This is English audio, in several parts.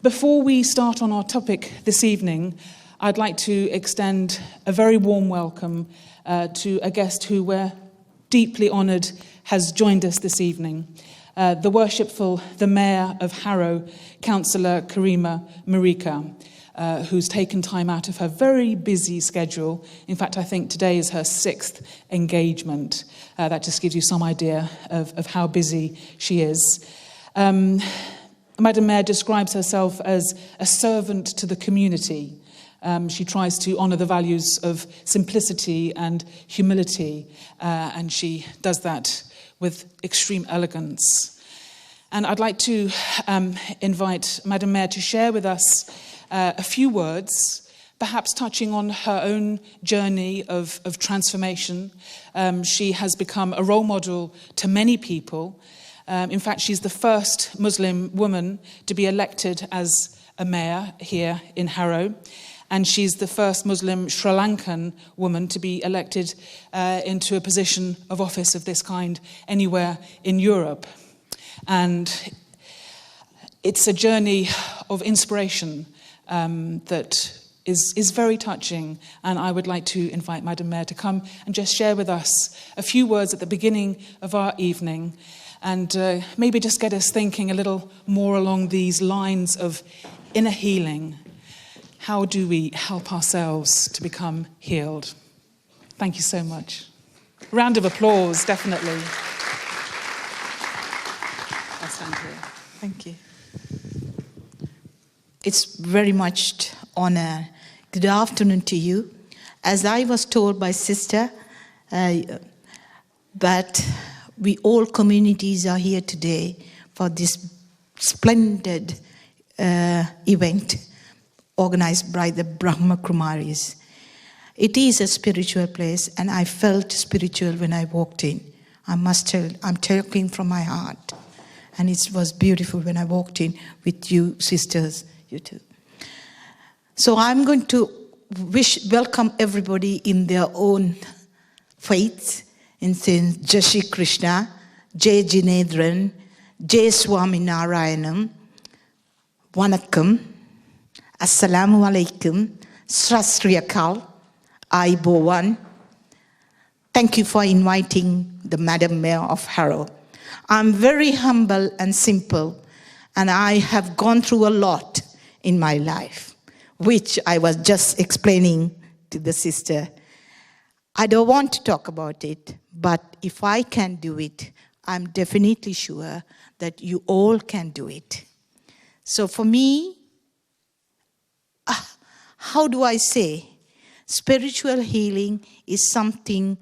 Before we start on our topic this evening, I'd like to extend a very warm welcome to a guest who we're deeply honoured has joined us this evening. The Mayor of Harrow, Councillor Karima Marika, who's taken time out of her very busy schedule. In fact, I think today is her 6th engagement. That just gives you some idea of how busy she is. Madam Mayor describes herself as a servant to the community. She tries to honour the values of simplicity and humility, and she does that with extreme elegance. And I'd like to invite Madam Mayor to share with us a few words, perhaps touching on her own journey of transformation. She has become a role model to many people. In fact, she's the first Muslim woman to be elected as a mayor here in Harrow. And she's the first Muslim Sri Lankan woman to be elected into a position of office of this kind anywhere in Europe. And it's a journey of inspiration that is very touching. And I would like to invite Madam Mayor to come and just share with us a few words at the beginning of our evening, and maybe just get us thinking a little more along these lines of inner healing. How do we help ourselves to become healed? Thank you so much. Round of applause, definitely. I'll stand here. Thank you. It's very much honor. Good afternoon to you. As I was told by sister, that we all communities are here today for this splendid event organized by the Brahma Kumaris. It is a spiritual place, and I felt spiritual when I walked in. I must tell, I'm talking from my heart. And it was beautiful when I walked in with you sisters, you too. So I'm going to welcome everybody in their own faith, in saying Jai Shri Krishna, Jai Jinendran, Jai Swami Narayanam, Vanakkam, Assalamu alaikum, Srasriyakal, Aibowan. Thank you for inviting the Madam Mayor of Harrow. I'm very humble and simple, and I have gone through a lot in my life, which I was just explaining to the sister. I don't want to talk about it, but if I can do it, I'm definitely sure that you all can do it. So for me, how do I say? Spiritual healing is something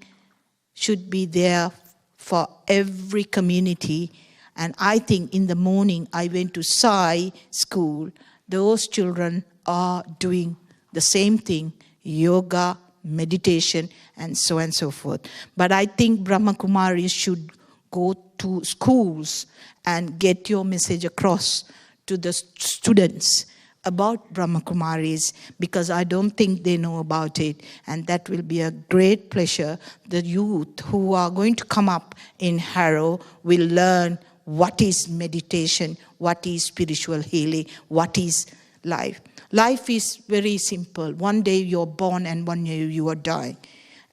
should be there for every community. And I think in the morning I went to Sai school. Those children are doing the same thing, yoga, meditation, and so on and so forth. But I think Brahma Kumaris should go to schools and get your message across to the students about Brahma Kumaris, because I don't think they know about it. And that will be a great pleasure. The youth who are going to come up in Harrow will learn what is meditation, what is spiritual healing, what is life. Life is very simple. One day you're born and one day you are dying.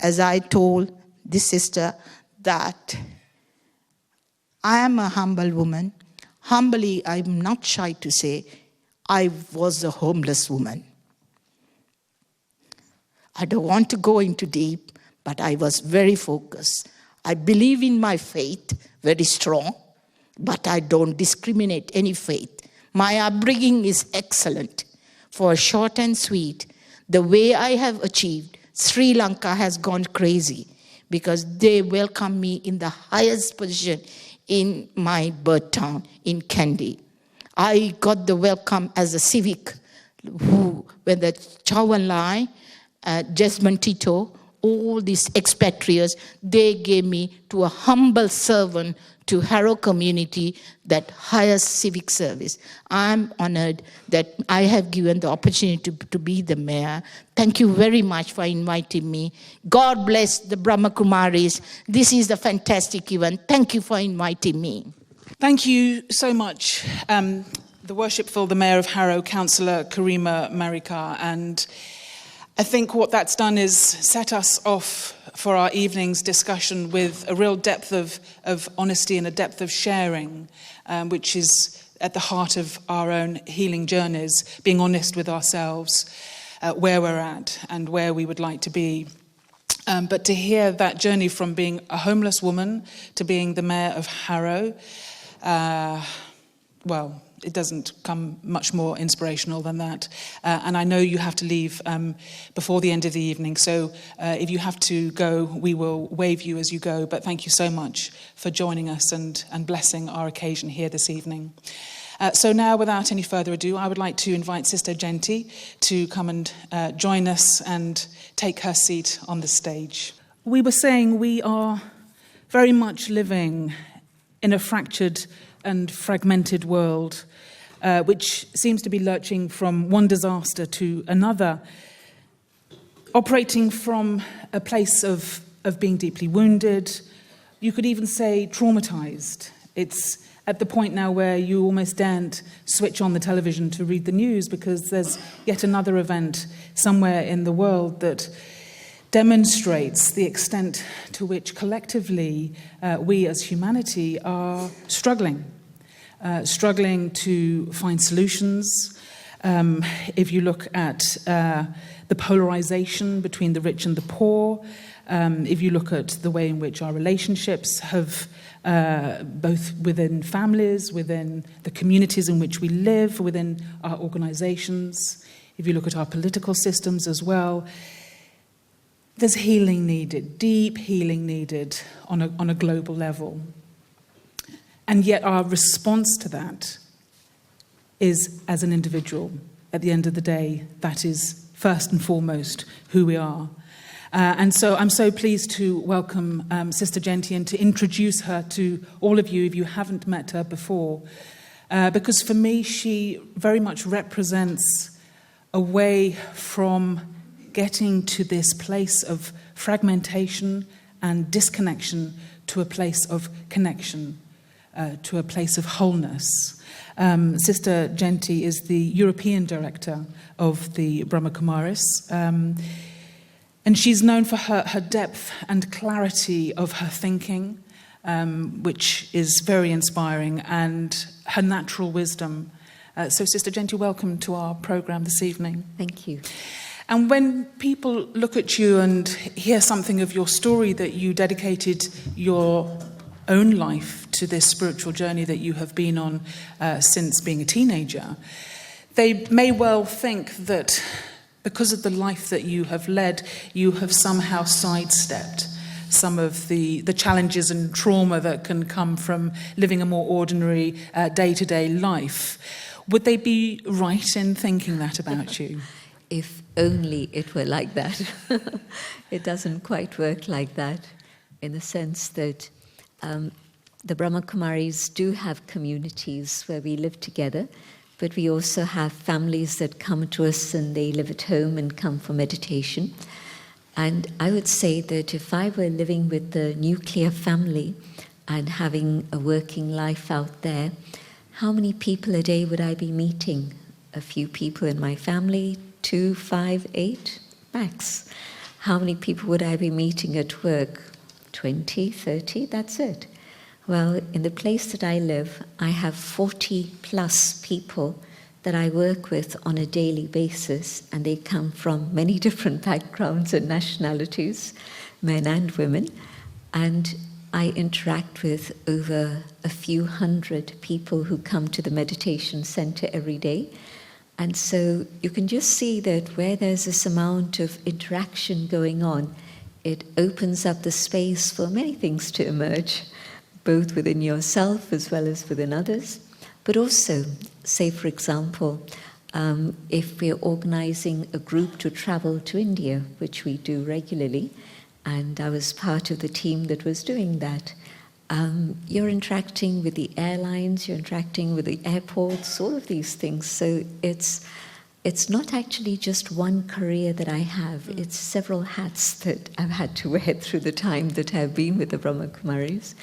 As I told this sister that I am a humble woman. Humbly, I'm not shy to say, I was a homeless woman. I don't want to go into deep, but I was very focused. I believe in my faith, very strong, but I don't discriminate any faith. My upbringing is excellent. For short and sweet, the way I have achieved, Sri Lanka has gone crazy because they welcome me in the highest position in my birth town, in Kandy. I got the welcome as a civic, when the Chawanlai, Jesmond Tito, all these expatriates, they gave me to a humble servant to Harrow community, that highest civic service. I'm honored that I have given the opportunity to be the mayor. Thank you very much for inviting me. God bless the Brahma Kumaris. This is a fantastic event. Thank you for inviting me. Thank you so much, the the worshipful, the Mayor of Harrow, Councillor Karima Marika, and I think what that's done is set us off for our evening's discussion with a real depth of honesty and a depth of sharing, which is at the heart of our own healing journeys, being honest with ourselves, where we're at and where we would like to be. But to hear that journey from being a homeless woman to being the Mayor of Harrow, well, it doesn't come much more inspirational than that. And I know you have to leave before the end of the evening, so if you have to go, we will wave you as you go. But thank you so much for joining us and blessing our occasion here this evening. So now, without any further ado, I would like to invite Sister Jayanti to come and join us and take her seat on the stage. We were saying we are very much living in a fractured and fragmented world, which seems to be lurching from one disaster to another, operating from a place of being deeply wounded, you could even say traumatized. It's at the point now where you almost daren't switch on the television to read the news because there's yet another event somewhere in the world that demonstrates the extent to which collectively we as humanity are struggling to find solutions. If you look at the polarization between the rich and the poor, if you look at the way in which our relationships have, both within families, within the communities in which we live, within our organizations, if you look at our political systems as well, there's healing needed, deep healing needed on a global level. And yet our response to that is as an individual. At the end of the day, that is first and foremost who we are. And so I'm so pleased to welcome Sister Jayanti and to introduce her to all of you if you haven't met her before. Because for me, she very much represents a way from getting to this place of fragmentation and disconnection to a place of connection, to a place of wholeness. Sister Jayanti is the European director of the Brahma Kumaris, and she's known for her depth and clarity of her thinking, which is very inspiring, and her natural wisdom. So Sister Jayanti, welcome to our programme this evening. Thank you. And when people look at you and hear something of your story, that you dedicated your own life to this spiritual journey that you have been on since being a teenager, they may well think that because of the life that you have led, you have somehow sidestepped some of the challenges and trauma that can come from living a more ordinary day-to-day life. Would they be right in thinking that about you? If only it were like that. It doesn't quite work like that, in the sense that the Brahma Kumaris do have communities where we live together, but we also have families that come to us and they live at home and come for meditation. And I would say that if I were living with the nuclear family and having a working life out there, how many people a day would I be meeting? A few people in my family, 2, 5, 8, max. How many people would I be meeting at work? 20, 30, that's it. Well, in the place that I live, I have 40 plus people that I work with on a daily basis, and they come from many different backgrounds and nationalities, men and women, and I interact with over a few hundred people who come to the meditation center every day. And so you can just see that where there's this amount of interaction going on, it opens up the space for many things to emerge, both within yourself as well as within others. But also, say for example, if we're organizing a group to travel to India, which we do regularly, and I was part of the team that was doing that, you're interacting with the airlines, you're interacting with the airports, all of these things. So it's not actually just one career that I have, it's several hats that I've had to wear through the time that I've been with the Brahma Kumaris.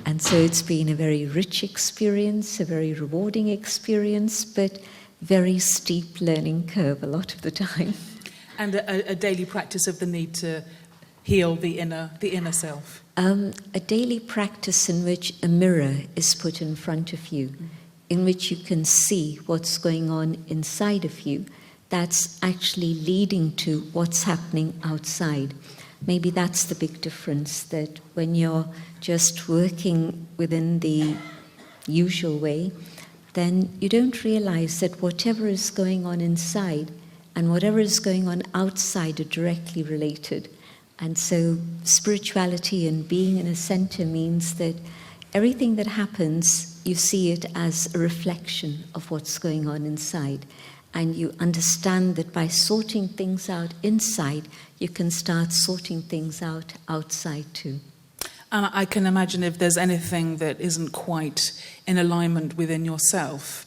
And so it's been a very rich experience, a very rewarding experience, but very steep learning curve a lot of the time. And a daily practice of the need to heal the inner self. A daily practice in which a mirror is put in front of you, in which you can see what's going on inside of you, that's actually leading to what's happening outside. Maybe that's the big difference, that when you're just working within the usual way, then you don't realize that whatever is going on inside and whatever is going on outside are directly related. And so spirituality and being in a center means that everything that happens, you see it as a reflection of what's going on inside. And you understand that by sorting things out inside, you can start sorting things out outside too. And I can imagine if there's anything that isn't quite in alignment within yourself,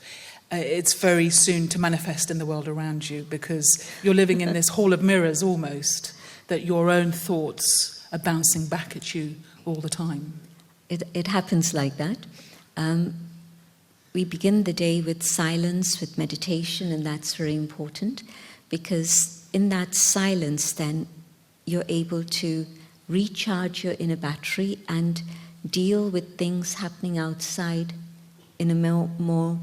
it's very soon to manifest in the world around you, because you're living in this hall of mirrors almost, that your own thoughts are bouncing back at you all the time. It happens like that. We begin the day with silence, with meditation, and that's very important, because in that silence then you're able to recharge your inner battery and deal with things happening outside in a more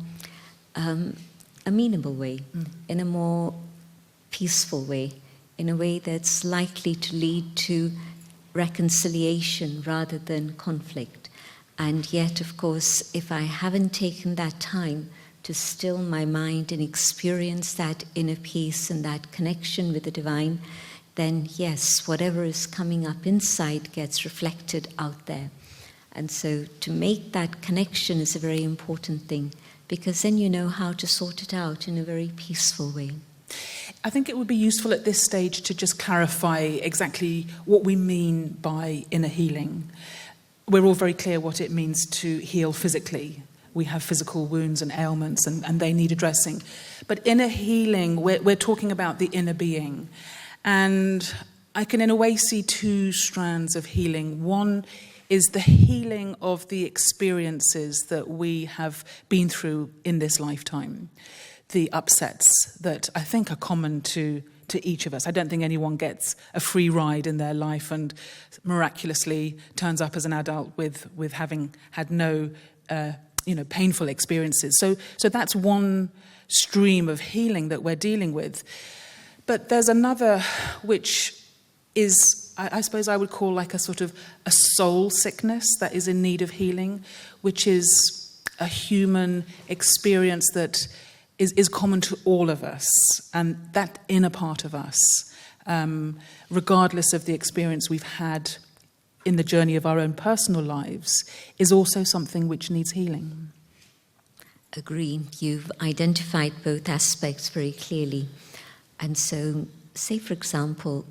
amenable way, in a more peaceful way, in a way that's likely to lead to reconciliation rather than conflict. And yet, of course, if I haven't taken that time to still my mind and experience that inner peace and that connection with the divine, then yes, whatever is coming up inside gets reflected out there. And so to make that connection is a very important thing, because then you know how to sort it out in a very peaceful way. I think it would be useful at this stage to just clarify exactly what we mean by inner healing. We're all very clear what it means to heal physically. We have physical wounds and ailments, and they need addressing. But inner healing, we're talking about the inner being. And I can in a way see two strands of healing. One is the healing of the experiences that we have been through in this lifetime. The upsets that I think are common to each of us. I don't think anyone gets a free ride in their life and miraculously turns up as an adult with having had no painful experiences. So that's one stream of healing that we're dealing with. But there's another which is, I suppose I would call like a sort of a soul sickness that is in need of healing, which is a human experience that is common to all of us, and that inner part of us, regardless of the experience we've had in the journey of our own personal lives, is also something which needs healing. Agree. You've identified both aspects very clearly. And so, say for example,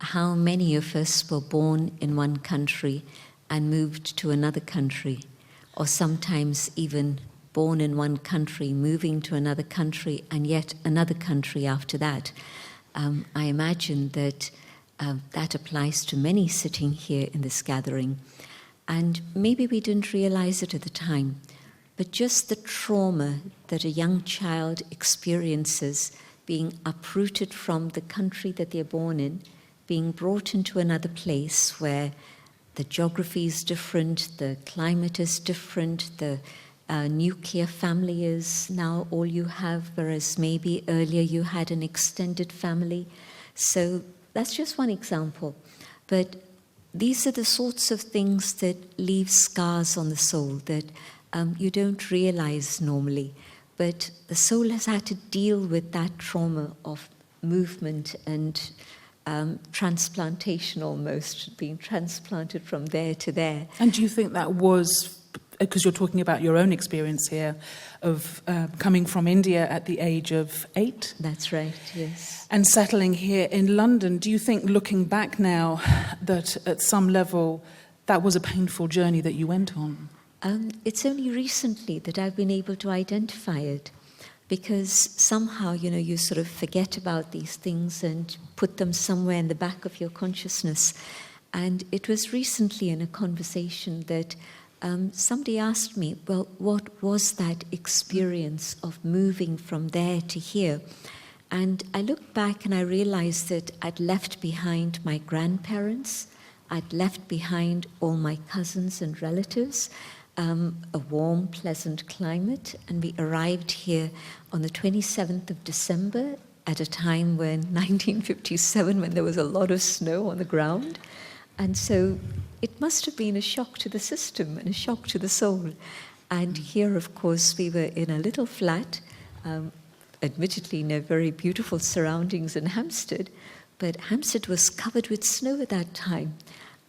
how many of us were born in one country and moved to another country, or sometimes even born in one country, moving to another country, and yet another country after that. I imagine that that applies to many sitting here in this gathering. And maybe we didn't realize it at the time, but just the trauma that a young child experiences being uprooted from the country that they're born in, being brought into another place where the geography is different, the climate is different, the nuclear family is now all you have, whereas maybe earlier you had an extended family. So that's just one example. But these are the sorts of things that leave scars on the soul that you don't realize normally. But the soul has had to deal with that trauma of movement and transplantation almost, being transplanted from there to there. And do you think that was, because you're talking about your own experience here of coming from India at the age of 8? That's right, yes. And settling here in London, do you think, looking back now, that at some level that was a painful journey that you went on? It's only recently that I've been able to identify it, because somehow, you sort of forget about these things and put them somewhere in the back of your consciousness. And it was recently in a conversation that somebody asked me, well, what was that experience of moving from there to here? And I looked back and I realized that I'd left behind my grandparents, I'd left behind all my cousins and relatives, a warm, pleasant climate, and we arrived here on the 27th of December at a time when 1957, when there was a lot of snow on the ground. And so it must have been a shock to the system and a shock to the soul. And here, of course, we were in a little flat, admittedly in a very beautiful surroundings in Hampstead, but Hampstead was covered with snow at that time.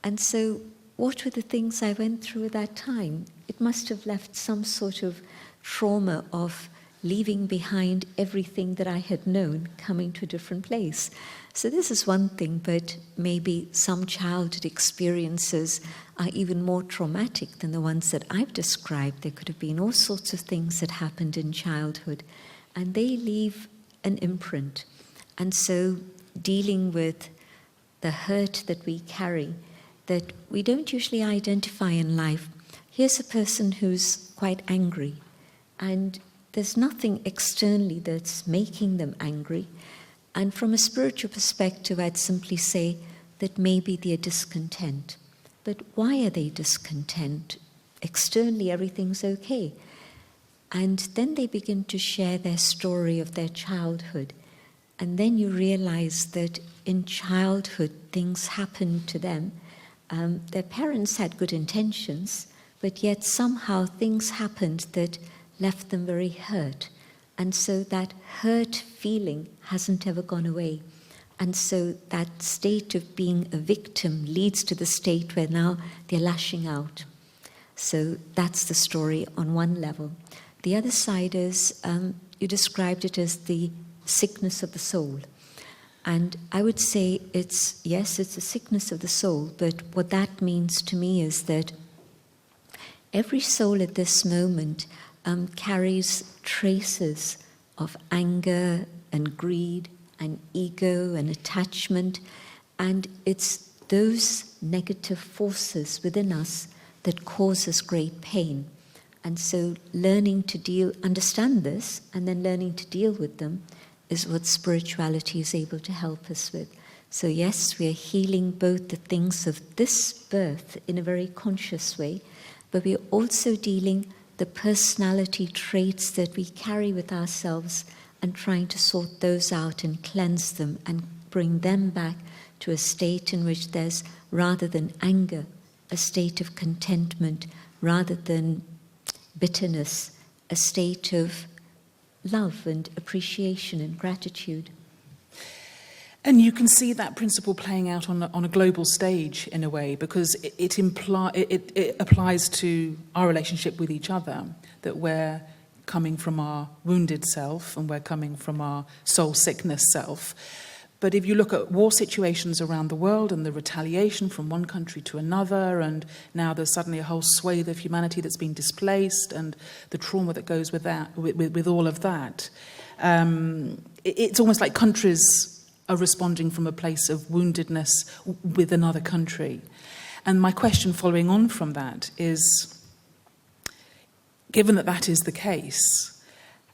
And so what were the things I went through at that time? It must have left some sort of trauma of leaving behind everything that I had known, coming to a different place. So this is one thing, but maybe some childhood experiences are even more traumatic than the ones that I've described. There could have been all sorts of things that happened in childhood, and they leave an imprint. And so dealing with the hurt that we carry, that we don't usually identify in life. Here's a person who's quite angry, and there's nothing externally that's making them angry. And from a spiritual perspective, I'd simply say that maybe they're discontent. But why are they discontent? Externally, everything's okay. And then they begin to share their story of their childhood. And then you realize that in childhood, things happened to them. Their parents had good intentions, but yet somehow things happened that left them very hurt. And so that hurt feeling hasn't ever gone away. And so that state of being a victim leads to the state where now they're lashing out. So that's the story on one level. The other side is, you described it as the sickness of the soul. And I would say it's a sickness of the soul, but what that means to me is that every soul at this moment carries traces of anger and greed and ego and attachment, and it's those negative forces within us that cause us great pain. And so learning to understand this and then learning to deal with them is what spirituality is able to help us with. So yes, we are healing both the things of this birth in a very conscious way, but we are also dealing the personality traits that we carry with ourselves and trying to sort those out and cleanse them and bring them back to a state in which there's, rather than anger, a state of contentment, rather than bitterness, a state of love and appreciation and gratitude. And you can see that principle playing out on a global stage in a way, because it applies to our relationship with each other, that we're coming from our wounded self and we're coming from our soul sickness self. But if you look at war situations around the world and the retaliation from one country to another, and now there's suddenly a whole swathe of humanity that's been displaced, and the trauma that goes with that, with all of that, it's almost like countries are responding from a place of woundedness with another country. And my question following on from that is, given that that is the case,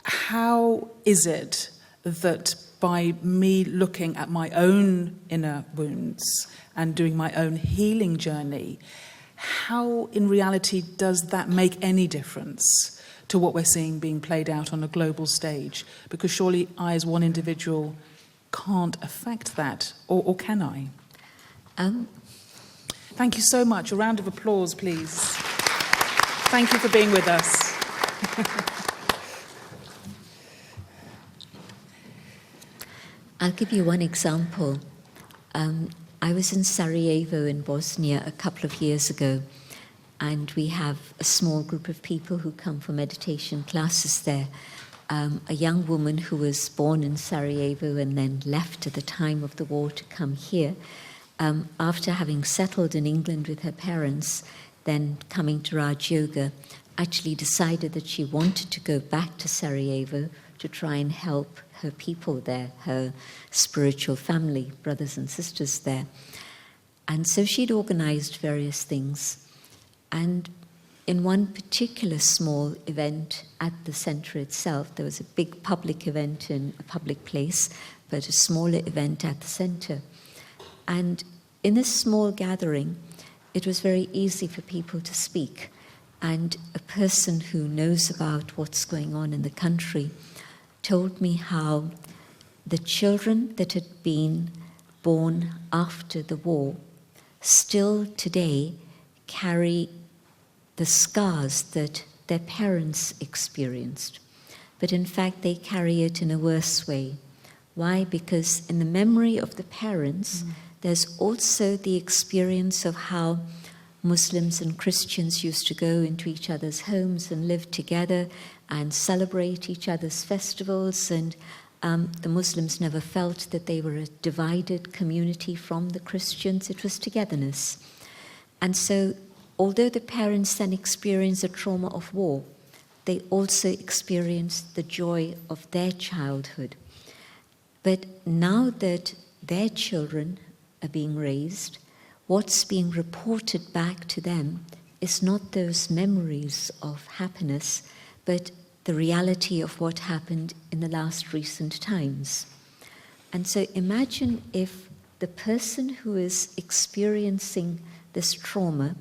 how is it that by me looking at my own inner wounds and doing my own healing journey, how in reality does that make any difference to what we're seeing being played out on a global stage? Because surely I, as one individual, can't affect that, or can I? Thank you so much. A round of applause, please. Thank you for being with us. I'll give you one example. I was in Sarajevo in Bosnia a couple of years ago, and we have a small group of people who come for meditation classes there. A young woman who was born in Sarajevo and then left at the time of the war to come here, after having settled in England with her parents, then coming to Raj Yoga, actually decided that she wanted to go back to Sarajevo to try and help her people there, her spiritual family, brothers and sisters there. And so she'd organized various things. And in one particular small event at the center itself, there was a big public event in a public place, but a smaller event at the center. And in this small gathering, it was very easy for people to speak. And a person who knows about what's going on in the country told me how the children that had been born after the war still today carry the scars that their parents experienced. But in fact, they carry it in a worse way. Why? Because in the memory of the parents, there's also the experience of how Muslims and Christians used to go into each other's homes and live together and celebrate each other's festivals, and the Muslims never felt that they were a divided community from the Christians. It was togetherness. And so, although the parents then experienced the trauma of war, they also experienced the joy of their childhood. But now that their children are being raised, what's being reported back to them is not those memories of happiness, but the reality of what happened in the last recent times. And so imagine if the person who is experiencing this trauma,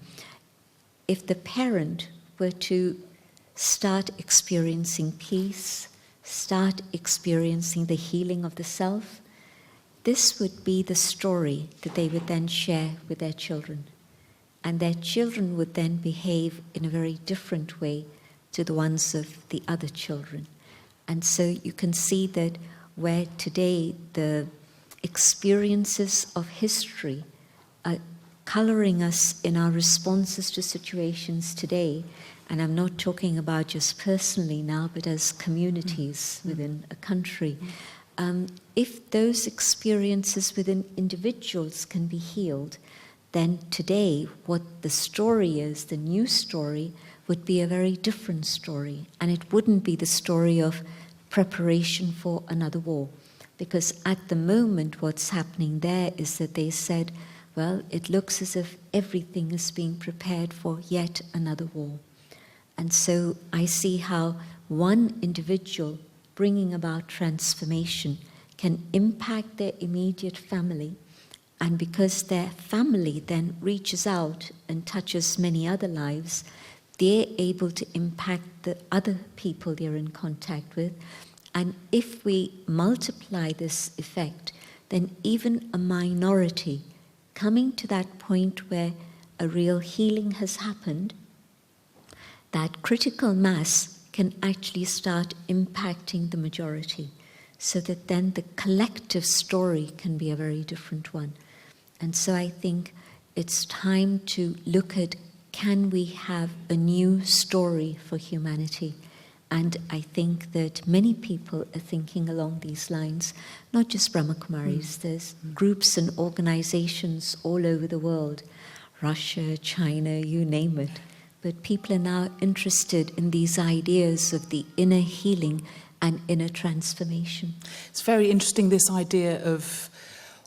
if the parent were to start experiencing peace, start experiencing the healing of the self, this would be the story that they would then share with their children. And their children would then behave in a very different way to the ones of the other children. And so you can see that where today the experiences of history are coloring us in our responses to situations today, and I'm not talking about just personally now, but as communities within a country, if those experiences within individuals can be healed, then today what the story is, the new story, would be a very different story. And it wouldn't be the story of preparation for another war. Because at the moment what's happening there is that they said, well, it looks as if everything is being prepared for yet another war. And so I see how one individual bringing about transformation can impact their immediate family, and because their family then reaches out and touches many other lives, they're able to impact the other people they're in contact with. And if we multiply this effect, then even a minority coming to that point where a real healing has happened, that critical mass can actually start impacting the majority, so that then the collective story can be a very different one. And so I think it's time to look at, can we have a new story for humanity? And I think that many people are thinking along these lines, not just Brahmakumaris. There's groups and organizations all over the world, Russia, China, you name it. But people are now interested in these ideas of the inner healing and inner transformation. It's very interesting, this idea of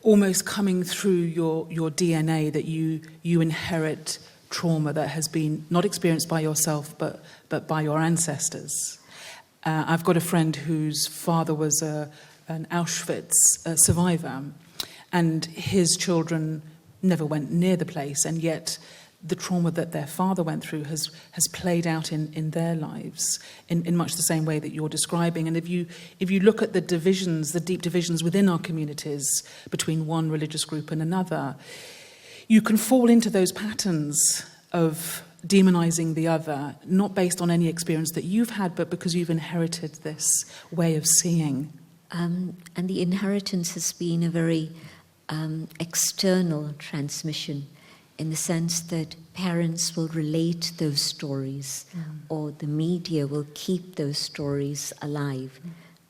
almost coming through your DNA, that you inherit trauma that has been not experienced by yourself but by your ancestors. I've got a friend whose father was an Auschwitz survivor, and his children never went near the place, and yet the trauma that their father went through has played out in their lives in much the same way that you're describing. And if you look at the divisions, the deep divisions within our communities between one religious group and another, you can fall into those patterns of demonizing the other, not based on any experience that you've had, but because you've inherited this way of seeing. And the inheritance has been a very external transmission, in the sense that parents will relate those stories, or the media will keep those stories alive.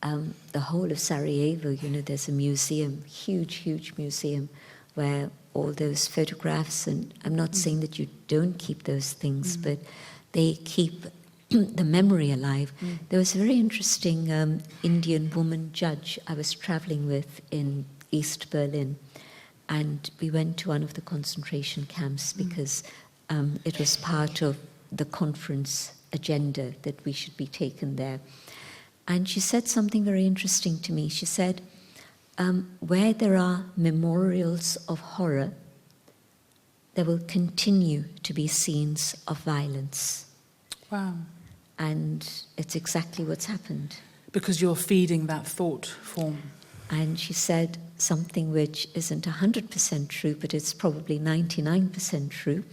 The whole of Sarajevo, there's a museum, huge museum, where all those photographs, and I'm not saying that you don't keep those things, but they keep the memory alive. There was a very interesting Indian woman judge I was traveling with in East Berlin, and we went to one of the concentration camps because it was part of the conference agenda that we should be taken there. And she said something very interesting to me. She said, where there are memorials of horror, there will continue to be scenes of violence. Wow. And it's exactly what's happened. Because you're feeding that thought form. And she said something which isn't 100% true, but it's probably 99% true.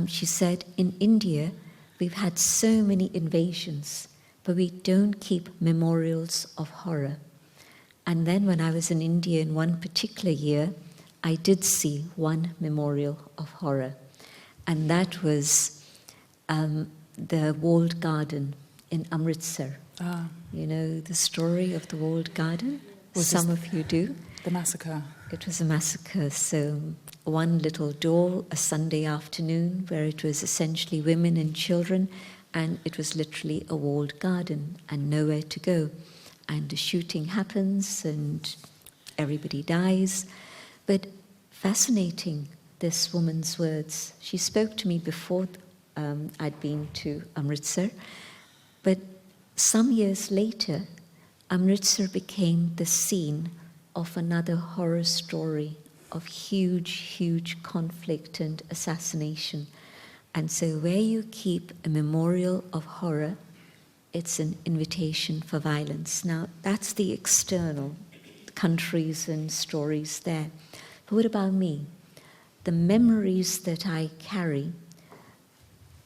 She said, in India, we've had so many invasions, but we don't keep memorials of horror. And then when I was in India in one particular year, I did see one memorial of horror. And that was the walled garden in Amritsar. Ah. You know the story of the walled garden? Was Some of you do. The massacre. It was a massacre. So one little door, a Sunday afternoon, where it was essentially women and children, and it was literally a walled garden and nowhere to go. And the shooting happens and everybody dies. But fascinating, this woman's words. She spoke to me before I'd been to Amritsar. But some years later, Amritsar became the scene of another horror story of huge, huge conflict and assassination. And so where you keep a memorial of horror, it's an invitation for violence. Now, that's the external countries and stories there. But what about me? The memories that I carry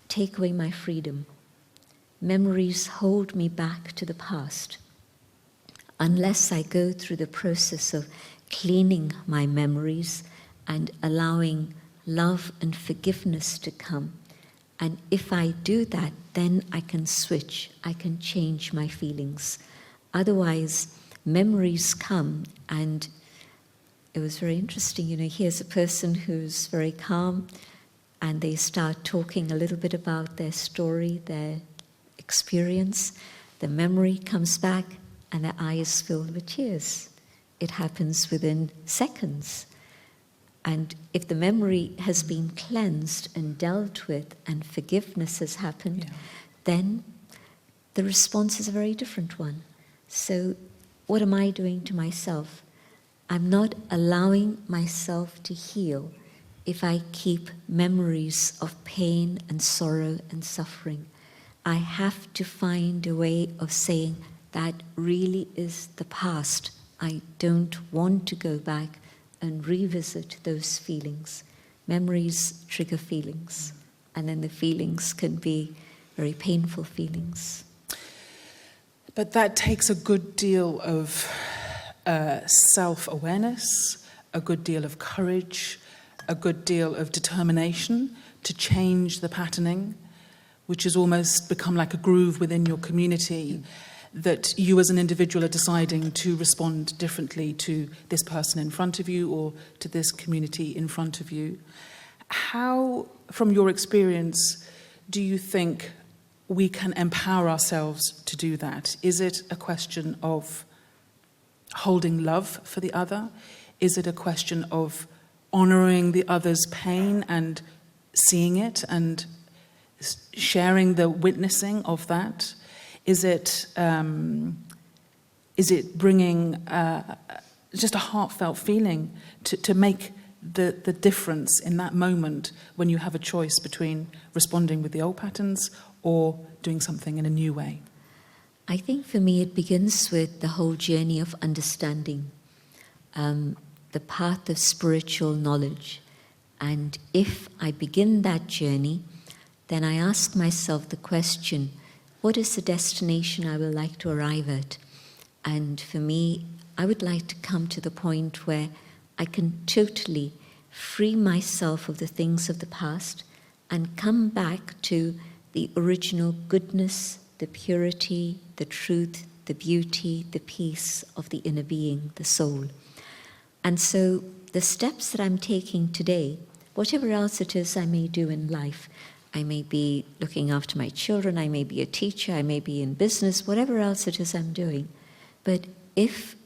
take away my freedom. Memories hold me back to the past. Unless I go through the process of cleaning my memories and allowing love and forgiveness to come. And if I do that, then I can switch, I can change my feelings. Otherwise, memories come, and it was very interesting, you know, here's a person who's very calm, and they start talking a little bit about their story, their experience. The memory comes back, and their eyes filled with tears. It happens within seconds. And if the memory has been cleansed and dealt with and forgiveness has happened, then the response is a very different one. So what am I doing to myself? I'm not allowing myself to heal if I keep memories of pain and sorrow and suffering. I have to find a way of saying that really is the past. I don't want to go back and revisit those feelings. Memories trigger feelings, and then the feelings can be very painful feelings. But that takes a good deal of self-awareness, a good deal of courage, a good deal of determination to change the patterning, which has almost become like a groove within your community, that you as an individual are deciding to respond differently to this person in front of you or to this community in front of you. How, from your experience, do you think we can empower ourselves to do that? Is it a question of holding love for the other? Is it a question of honouring the other's pain and seeing it and sharing the witnessing of that? Is it bringing just a heartfelt feeling to make the difference in that moment when you have a choice between responding with the old patterns or doing something in a new way? I think for me it begins with the whole journey of understanding, the path of spiritual knowledge. And if I begin that journey, then I ask myself the question, what is the destination I would like to arrive at? And for me, I would like to come to the point where I can totally free myself of the things of the past and come back to the original goodness, the purity, the truth, the beauty, the peace of the inner being, the soul. And so the steps that I'm taking today, whatever else it is I may do in life, I may be looking after my children, I may be a teacher, I may be in business, whatever else it is I'm doing. But if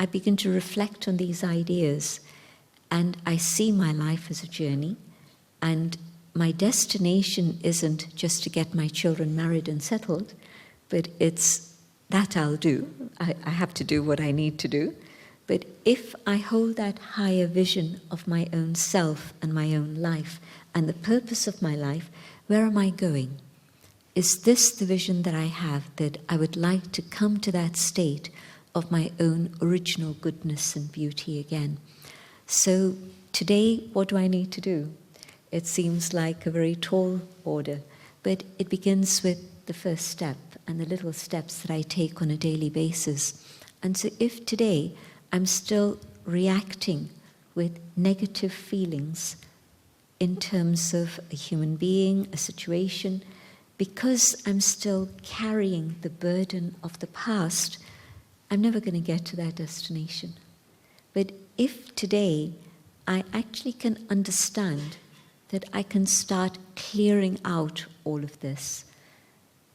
I begin to reflect on these ideas and I see my life as a journey, and my destination isn't just to get my children married and settled, but it's that I'll do. I have to do what I need to do. But if I hold that higher vision of my own self and my own life and the purpose of my life, where am I going? Is this the vision that I have, that I would like to come to that state of my own original goodness and beauty again? So today, what do I need to do? It seems like a very tall order, but it begins with the first step and the little steps that I take on a daily basis. And so if today I'm still reacting with negative feelings in terms of a human being, a situation, because I'm still carrying the burden of the past, I'm never going to get to that destination. But if today I actually can understand that I can start clearing out all of this,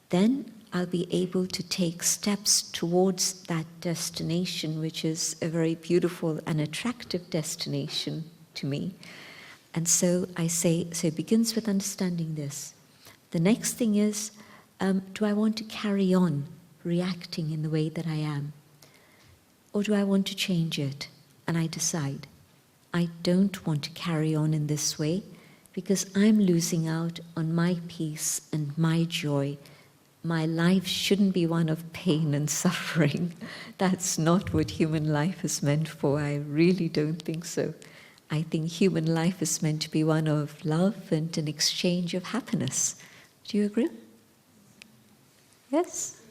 then I'll be able to take steps towards that destination, which is a very beautiful and attractive destination to me. And so I say, so it begins with understanding this. The next thing is, do I want to carry on reacting in the way that I am? Or do I want to change it? And I decide, I don't want to carry on in this way because I'm losing out on my peace and my joy. My life shouldn't be one of pain and suffering. That's not what human life is meant for. I really don't think so. I think human life is meant to be one of love and an exchange of happiness. Do you agree? Yes?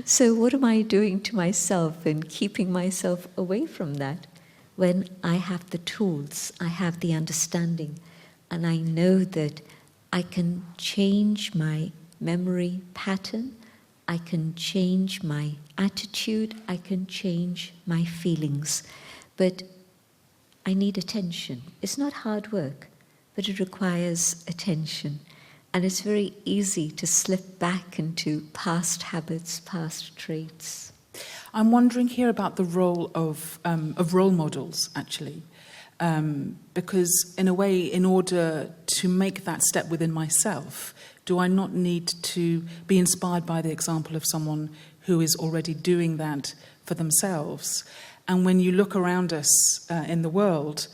So what am I doing to myself and keeping myself away from that when I have the tools, I have the understanding, and I know that I can change my memory pattern, I can change my attitude, I can change my feelings. But I need attention. It's not hard work, but it requires attention. And it's very easy to slip back into past habits, past traits. I'm wondering here about the role of role models, actually. Because in a way, in order to make that step within myself, do I not need to be inspired by the example of someone who is already doing that for themselves? And when you look around us in the world,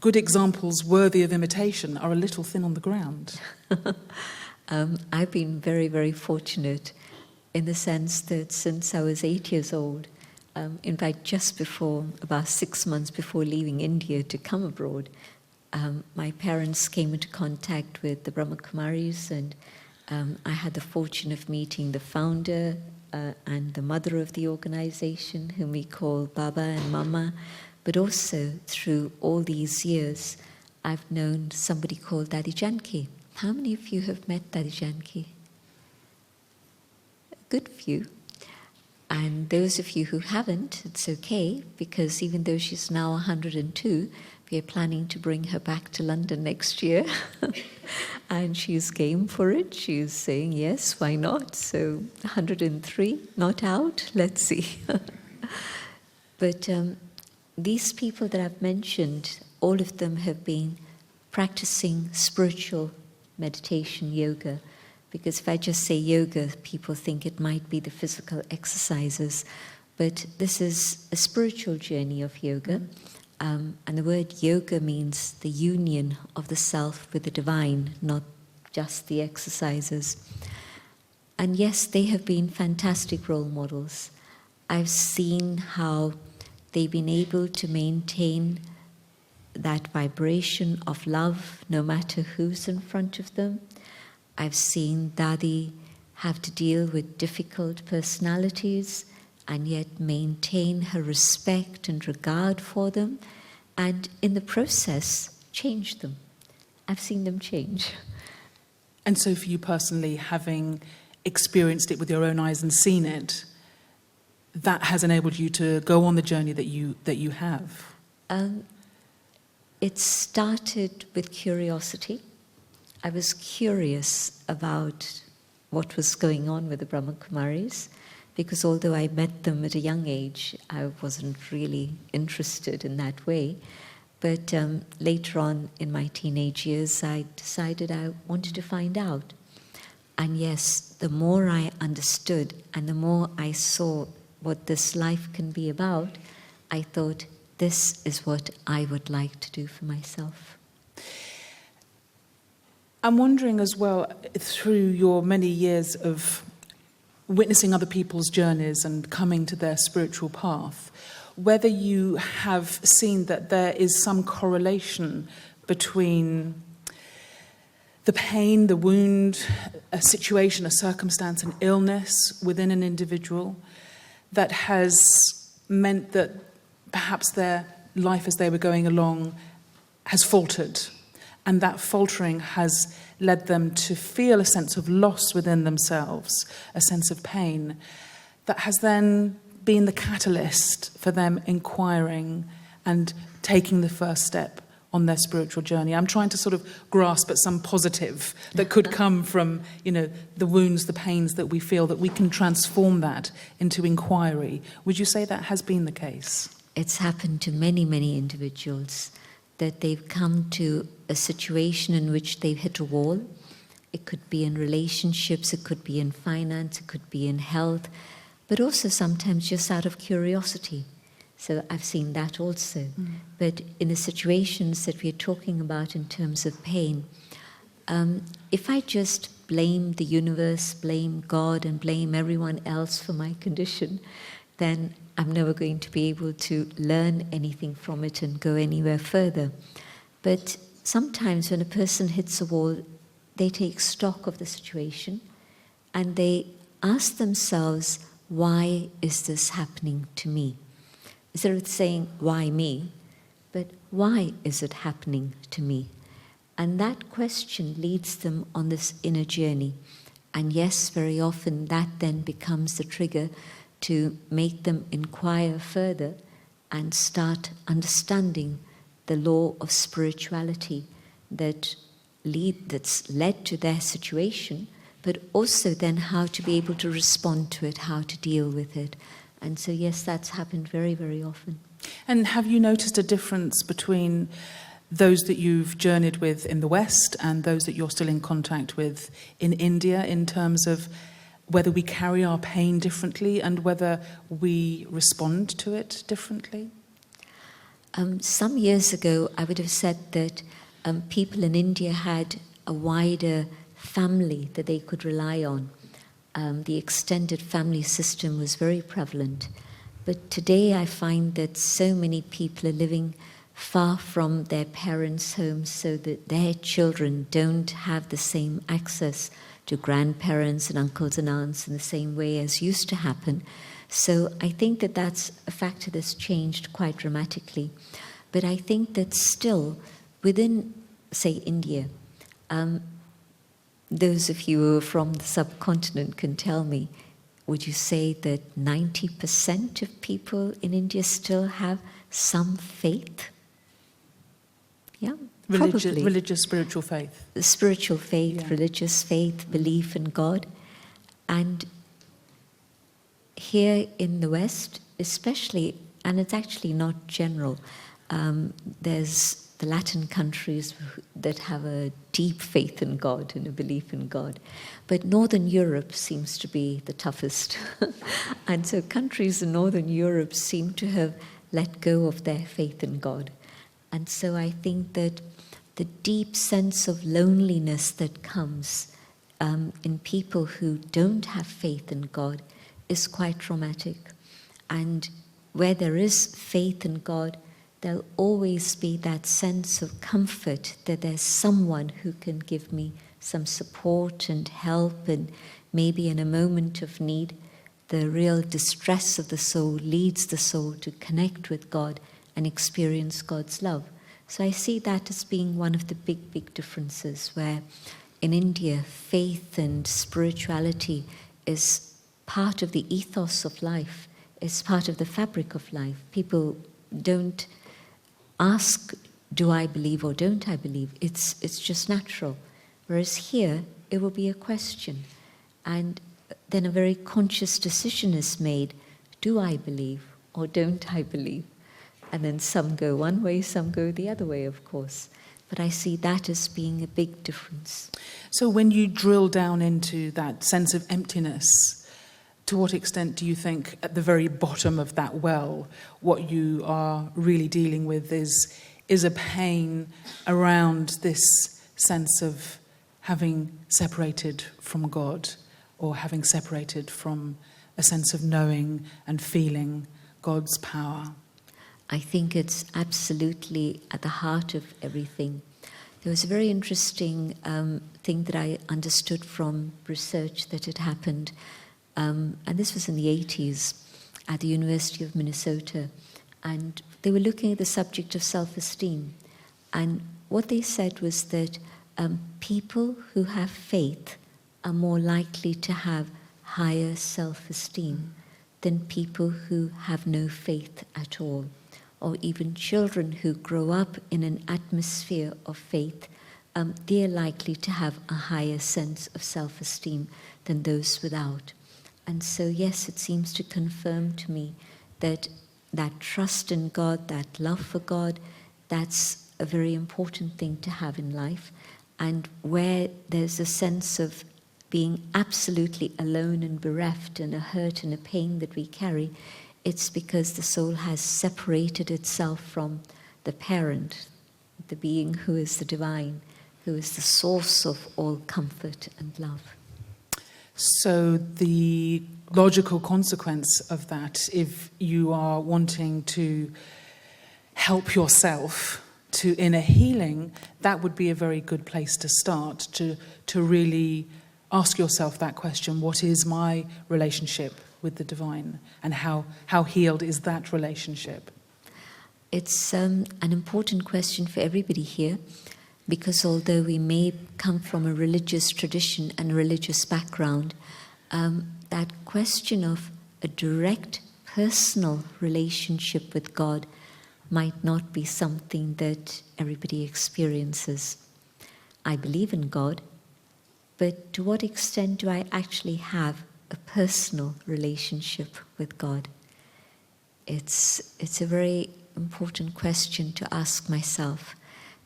good examples worthy of imitation are a little thin on the ground. I've been very, very fortunate in the sense that since I was 8 years old, in fact, just before, about 6 months before leaving India to come abroad, my parents came into contact with the Brahma Kumaris, and I had the fortune of meeting the founder and the mother of the organization, whom we call Baba and Mama. But also, through all these years, I've known somebody called Dadi Janki. How many of you have met Dadi Janki? A good few. And those of you who haven't, it's okay, because even though she's now 102, we are planning to bring her back to London next year. And she's game for it. She's saying, yes, why not? So 103, not out, let's see. But these people that I've mentioned, all of them have been practicing spiritual meditation, yoga. Because if I just say yoga, people think it might be the physical exercises. But this is a spiritual journey of yoga. And the word yoga means the union of the self with the divine, not just the exercises. And yes, they have been fantastic role models. I've seen how they've been able to maintain that vibration of love no matter who's in front of them. I've seen Dadi have to deal with difficult personalities and yet maintain her respect and regard for them, and in the process, change them. I've seen them change. And so for you personally, having experienced it with your own eyes and seen it, that has enabled you to go on the journey that you have? It started with curiosity. I was curious about what was going on with the Brahma Kumaris, because although I met them at a young age, I wasn't really interested in that way. But later on in my teenage years, I decided I wanted to find out. And yes, the more I understood and the more I saw what this life can be about, I thought, this is what I would like to do for myself. I'm wondering as well, through your many years of witnessing other people's journeys and coming to their spiritual path, whether you have seen that there is some correlation between the pain, the wound, a situation, a circumstance, an illness within an individual that has meant that perhaps their life as they were going along has faltered, and that faltering has led them to feel a sense of loss within themselves, a sense of pain, that has then been the catalyst for them inquiring and taking the first step on their spiritual journey. I'm trying to sort of grasp at some positive that could come from, the wounds, the pains that we feel, that we can transform that into inquiry. Would you say that has been the case? It's happened to many, many individuals, that they've come to a situation in which they've hit a wall. It could be in relationships, it could be in finance, it could be in health, but also sometimes just out of curiosity. So I've seen that also. But in the situations that we're talking about in terms of pain, if I just blame the universe, blame God, and blame everyone else for my condition, then I'm never going to be able to learn anything from it and go anywhere further. But sometimes when a person hits a wall, they take stock of the situation and they ask themselves, why is this happening to me? Instead of saying, why me? But why is it happening to me? And that question leads them on this inner journey. And yes, very often that then becomes the trigger to make them inquire further and start understanding the law of spirituality that's led to their situation, but also then how to be able to respond to it, how to deal with it. And so, yes, that's happened very, very often. And have you noticed a difference between those that you've journeyed with in the West and those that you're still in contact with in India, in terms of whether we carry our pain differently and whether we respond to it differently? Some years ago, I would have said that people in India had a wider family that they could rely on. The extended family system was very prevalent. But today I find that so many people are living far from their parents' homes, so that their children don't have the same access to grandparents and uncles and aunts in the same way as used to happen. So I think that that's a factor that's changed quite dramatically. But I think that still, within, say, India, those of you who are from the subcontinent can tell me, would you say that 90% of people in India still have some faith? Yeah, probably. Religious, spiritual faith. Spiritual faith, Yeah. Religious faith, belief in God. And here in the West, especially, and it's actually not general, there's the Latin countries that have a deep faith in God and a belief in God. But Northern Europe seems to be the toughest. And so countries in Northern Europe seem to have let go of their faith in God. And so I think that the deep sense of loneliness that comes in people who don't have faith in God is quite traumatic. And where there is faith in God, there'll always be that sense of comfort that there's someone who can give me some support and help, and maybe in a moment of need, the real distress of the soul leads the soul to connect with God and experience God's love. So I see that as being one of the big, big differences, where in India, faith and spirituality is part of the ethos of life, is part of the fabric of life. People don't ask, do I believe or don't I believe? It's just natural. Whereas here, it will be a question. And then a very conscious decision is made, do I believe or don't I believe? And then some go one way, some go the other way, of course. But I see that as being a big difference. So when you drill down into that sense of emptiness, to what extent do you think at the very bottom of that well, what you are really dealing with is a pain around this sense of having separated from God, or having separated from a sense of knowing and feeling God's power? I think it's absolutely at the heart of everything. There was a very interesting thing that I understood from research that had happened, and this was in the 80s at the University of Minnesota, and they were looking at the subject of self-esteem. And what they said was that people who have faith are more likely to have higher self-esteem than people who have no faith at all, or even children who grow up in an atmosphere of faith. They're likely to have a higher sense of self-esteem than those without. And so, yes, it seems to confirm to me that trust in God, that love for God, that's a very important thing to have in life. And where there's a sense of being absolutely alone and bereft, and a hurt and a pain that we carry, it's because the soul has separated itself from the parent, the being who is the divine, who is the source of all comfort and love. So the logical consequence of that, if you are wanting to help yourself to inner healing, that would be a very good place to start, to really ask yourself that question: what is my relationship with the divine, and how healed is that relationship? It's an important question for everybody here, because although we may come from a religious tradition and a religious background, that question of a direct personal relationship with God might not be something that everybody experiences. I believe in God, but to what extent do I actually have a personal relationship with God? It's a very important question to ask myself,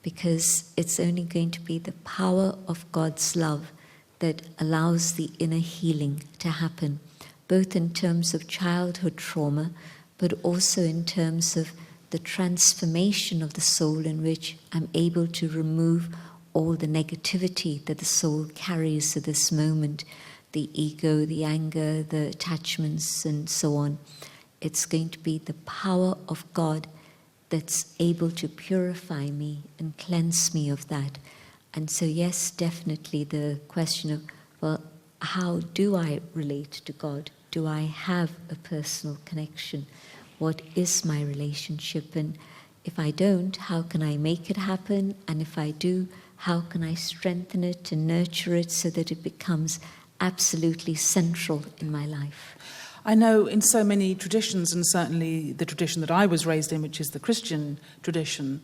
because it's only going to be the power of God's love that allows the inner healing to happen, both in terms of childhood trauma, but also in terms of the transformation of the soul, in which I'm able to remove all the negativity that the soul carries at this moment, the ego, the anger, the attachments, and so on. It's going to be the power of God that's able to purify me and cleanse me of that. And so, yes, definitely the question of, well, how do I relate to God? Do I have a personal connection? What is my relationship? And if I don't, how can I make it happen? And if I do, how can I strengthen it and nurture it so that it becomes absolutely central in my life? I know in so many traditions, and certainly the tradition that I was raised in, which is the Christian tradition,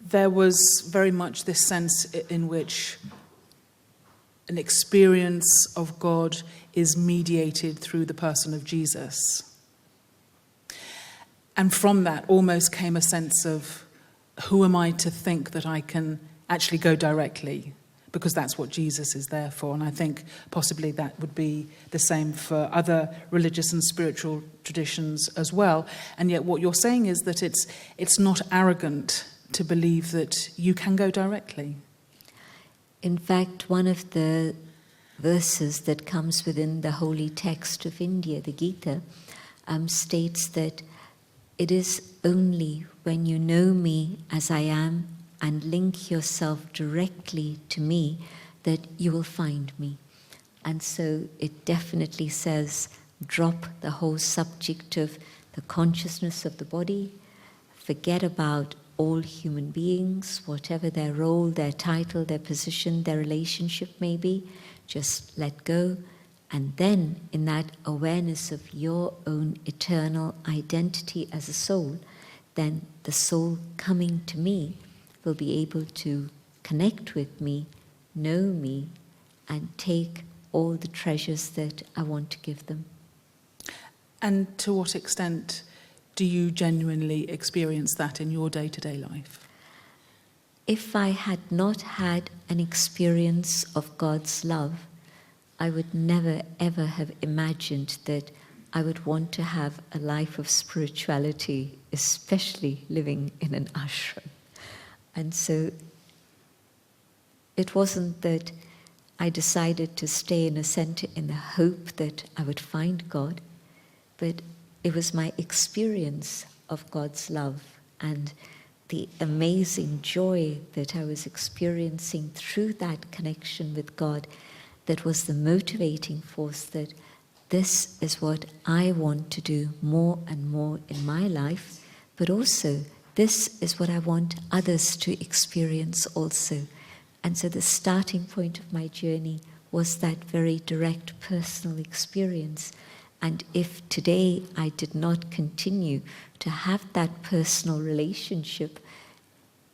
there was very much this sense in which an experience of God is mediated through the person of Jesus. And from that almost came a sense of, who am I to think that I can actually go directly? Because that's what Jesus is there for. And I think possibly that would be the same for other religious and spiritual traditions as well. And yet what you're saying is that it's not arrogant to believe that you can go directly. In fact, one of the verses that comes within the holy text of India, the Gita, states that it is only when you know me as I am and link yourself directly to me that you will find me. And so it definitely says, drop the whole subject of the consciousness of the body, forget about all human beings, whatever their role, their title, their position, their relationship may be, just let go. And then in that awareness of your own eternal identity as a soul, then the soul coming to me will be able to connect with me, know me, and take all the treasures that I want to give them. And to what extent do you genuinely experience that in your day-to-day life? If I had not had an experience of God's love, I would never ever have imagined that I would want to have a life of spirituality, especially living in an ashram. And so it wasn't that I decided to stay in a center in the hope that I would find God, but it was my experience of God's love and the amazing joy that I was experiencing through that connection with God that was the motivating force that this is what I want to do more and more in my life, but also this is what I want others to experience also. And so the starting point of my journey was that very direct personal experience. And if today I did not continue to have that personal relationship,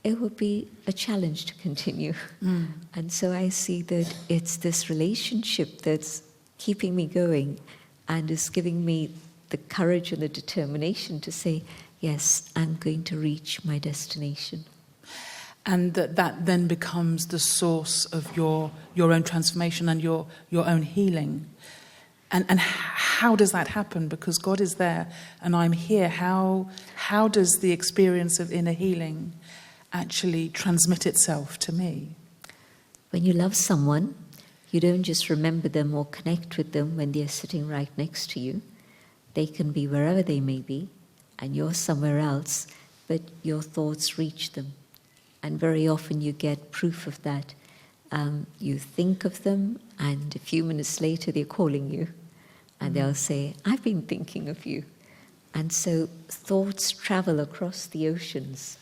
it would be a challenge to continue. And so I see that it's this relationship that's keeping me going and is giving me the courage and the determination to say, yes, I'm going to reach my destination. And that then becomes the source of your own transformation and your own healing. And how does that happen? Because God is there and I'm here. How does the experience of inner healing actually transmit itself to me? When you love someone, you don't just remember them or connect with them when they're sitting right next to you. They can be wherever they may be, and you're somewhere else, but your thoughts reach them. And very often you get proof of that. You think of them, and a few minutes later they're calling you. And they'll say, I've been thinking of you. And so thoughts travel across the oceans.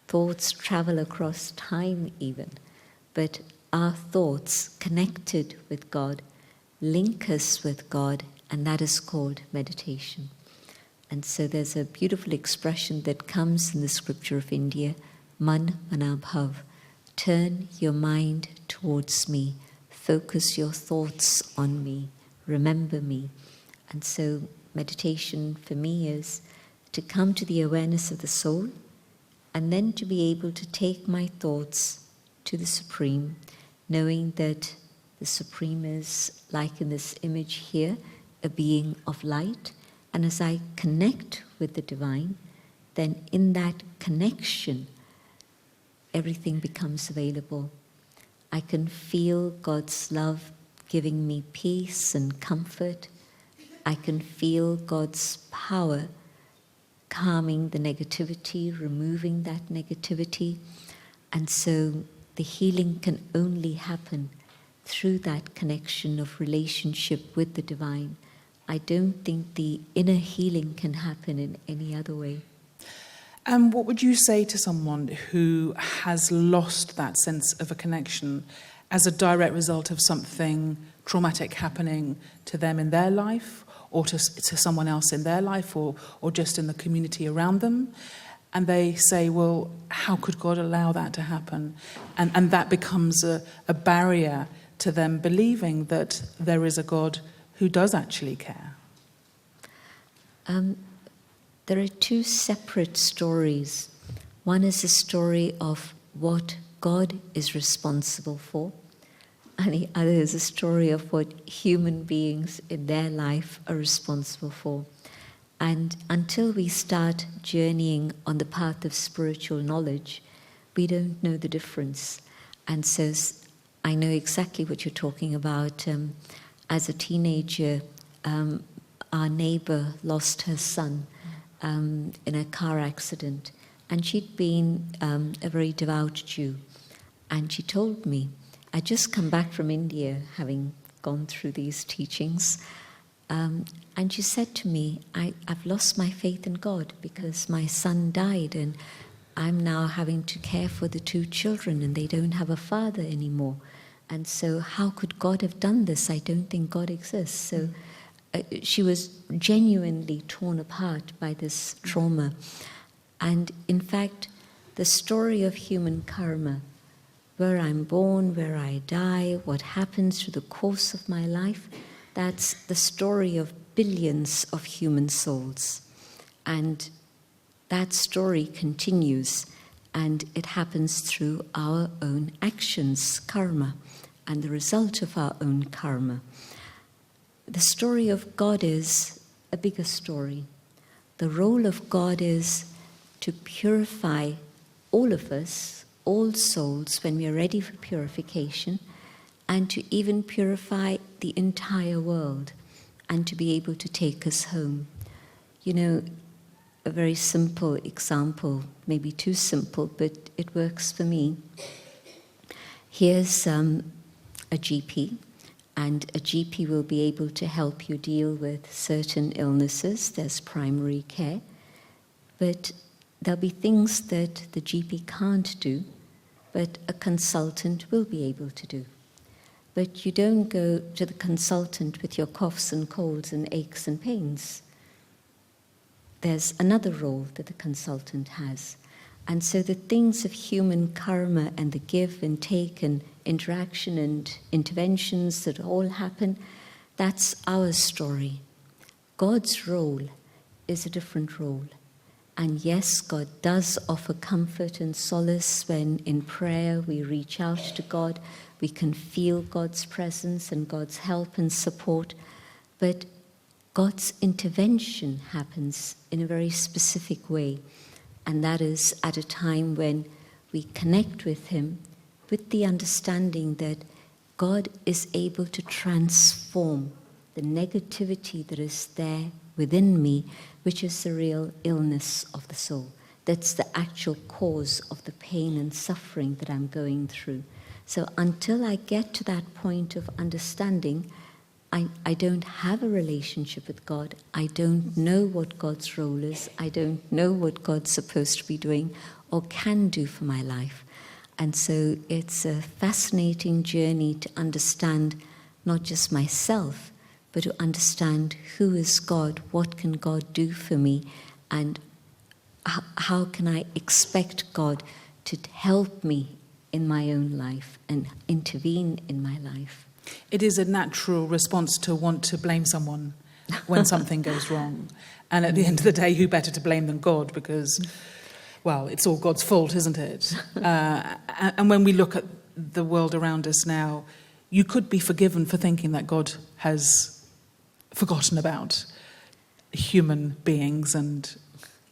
Thoughts travel across time even. But our thoughts connected with God link us with God, and that is called meditation. And so there's a beautiful expression that comes in the scripture of India, Man Manabhav. Turn your mind towards me. Focus your thoughts on me. Remember me. And so meditation for me is to come to the awareness of the soul and then to be able to take my thoughts to the Supreme, knowing that the Supreme is, like in this image here, a being of light. And as I connect with the Divine, then in that connection, everything becomes available. I can feel God's love giving me peace and comfort. I can feel God's power calming the negativity, removing that negativity. And so the healing can only happen through that connection of relationship with the Divine. I don't think the inner healing can happen in any other way. And what would you say to someone who has lost that sense of a connection as a direct result of something traumatic happening to them in their life, or to someone else in their life, or just in the community around them? And they say, well, how could God allow that to happen? And that becomes a barrier to them believing that there is a God who does actually care. There are two separate stories. One is a story of what God is responsible for, and the other is a story of what human beings in their life are responsible for. And until we start journeying on the path of spiritual knowledge, we don't know the difference. And so I know exactly what you're talking about. As a teenager, our neighbor lost her son in a car accident, and she'd been a very devout Jew. And she told me, I'd just come back from India, having gone through these teachings, and she said to me, I've lost my faith in God because my son died, and I'm now having to care for the two children, and they don't have a father anymore. And so how could God have done this? I don't think God exists. So she was genuinely torn apart by this trauma. And in fact, the story of human karma, where I'm born, where I die, what happens through the course of my life, that's the story of billions of human souls. And that story continues, and it happens through our own actions, karma, and the result of our own karma. The story of God is a bigger story. The role of God is to purify all of us, all souls, when we are ready for purification, and to even purify the entire world, and to be able to take us home. You know, a very simple example, maybe too simple, but it works for me. Here's a GP, and a GP will be able to help you deal with certain illnesses. There's primary care, but there'll be things that the GP can't do, but a consultant will be able to do. But you don't go to the consultant with your coughs and colds and aches and pains. There's another role that the consultant has. And so the things of human karma and the give and take and interaction and interventions that all happen, that's our story. God's role is a different role. And yes, God does offer comfort and solace when in prayer we reach out to God. We can feel God's presence and God's help and support. But God's intervention happens in a very specific way. And that is at a time when we connect with Him with the understanding that God is able to transform the negativity that is there within me, which is the real illness of the soul. That's the actual cause of the pain and suffering that I'm going through. So until I get to that point of understanding, I don't have a relationship with God. I don't know what God's role is. I don't know what God's supposed to be doing or can do for my life. And so it's a fascinating journey to understand not just myself, but to understand who is God, what can God do for me, and how can I expect God to help me in my own life and intervene in my life. It is a natural response to want to blame someone when something goes wrong. And at the end of the day, who better to blame than God? Because, well, it's all God's fault, isn't it? And when we look at the world around us now, you could be forgiven for thinking that God has forgotten about human beings and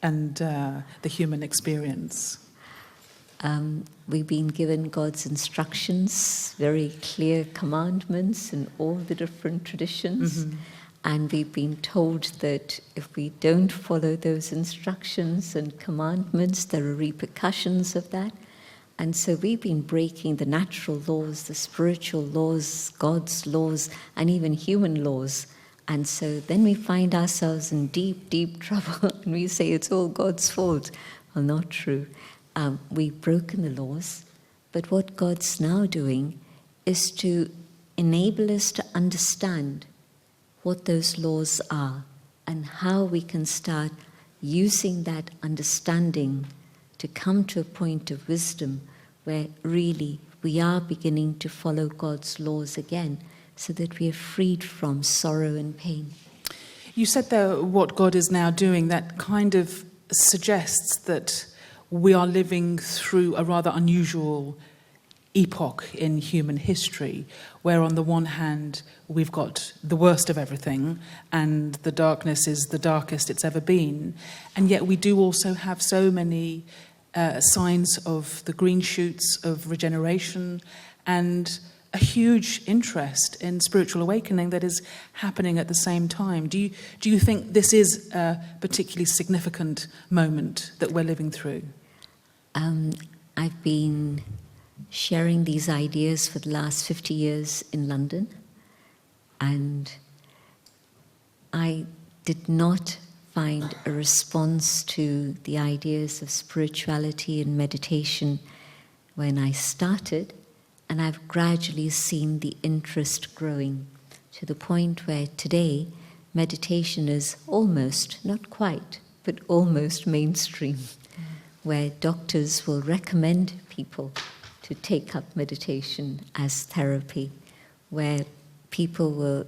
the human experience. We've been given God's instructions, very clear commandments in all the different traditions. Mm-hmm. And we've been told that if we don't follow those instructions and commandments, there are repercussions of that. And so we've been breaking the natural laws, the spiritual laws, God's laws, and even human laws. And so then we find ourselves in deep, deep trouble, and we say it's all God's fault. Well, not true. We've broken the laws, but what God's now doing is to enable us to understand what those laws are and how we can start using that understanding to come to a point of wisdom where really we are beginning to follow God's laws again so that we are freed from sorrow and pain. You said there what God is now doing, that kind of suggests that we are living through a rather unusual epoch in human history, where on the one hand we've got the worst of everything and the darkness is the darkest it's ever been, and yet we do also have so many signs of the green shoots of regeneration and a huge interest in spiritual awakening that is happening at the same time. Do you think this is a particularly significant moment that we're living through? I've been sharing these ideas for the last 50 years in London, and I did not find a response to the ideas of spirituality and meditation when I started, and I've gradually seen the interest growing to the point where today meditation is almost, not quite, but almost mainstream. Where doctors will recommend people to take up meditation as therapy, where people will,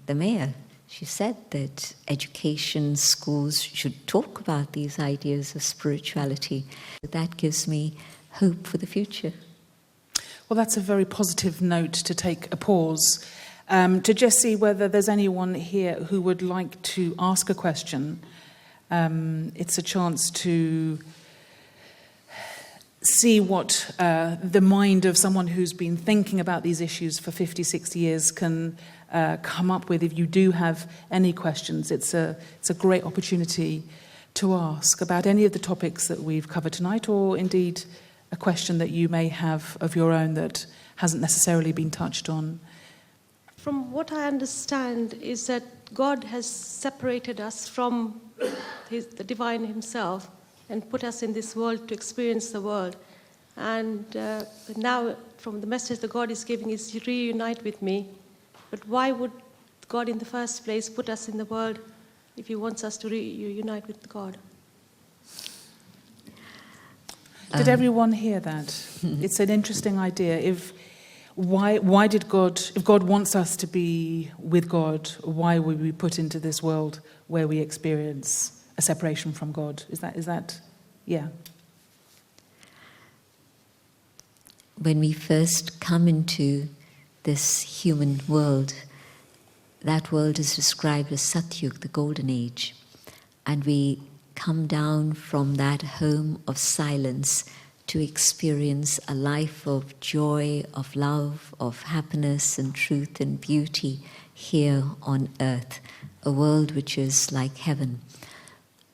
the mayor she said that education, schools should talk about these ideas of spirituality. That gives me hope for the future. Well, that's a very positive note to take a pause. To just see whether there's anyone here who would like to ask a question. It's a chance to see what the mind of someone who's been thinking about these issues for 50, 60 years can come up with. If you do have any questions, it's a great opportunity to ask about any of the topics that we've covered tonight, or indeed a question that you may have of your own that hasn't necessarily been touched on. From what I understand is that God has separated us from the divine himself and put us in this world to experience the world. And now, from the message that God is giving is reunite with me. But why would God in the first place put us in the world if he wants us to reunite with God? Did everyone hear that? It's an interesting idea. Why did God, if God wants us to be with God, why were we put into this world where we experience a separation from God? Is that, yeah. When we first come into this human world, that world is described as Satyug, the golden age. And we come down from that home of silence to experience a life of joy, of love, of happiness and truth and beauty here on earth, a world which is like heaven.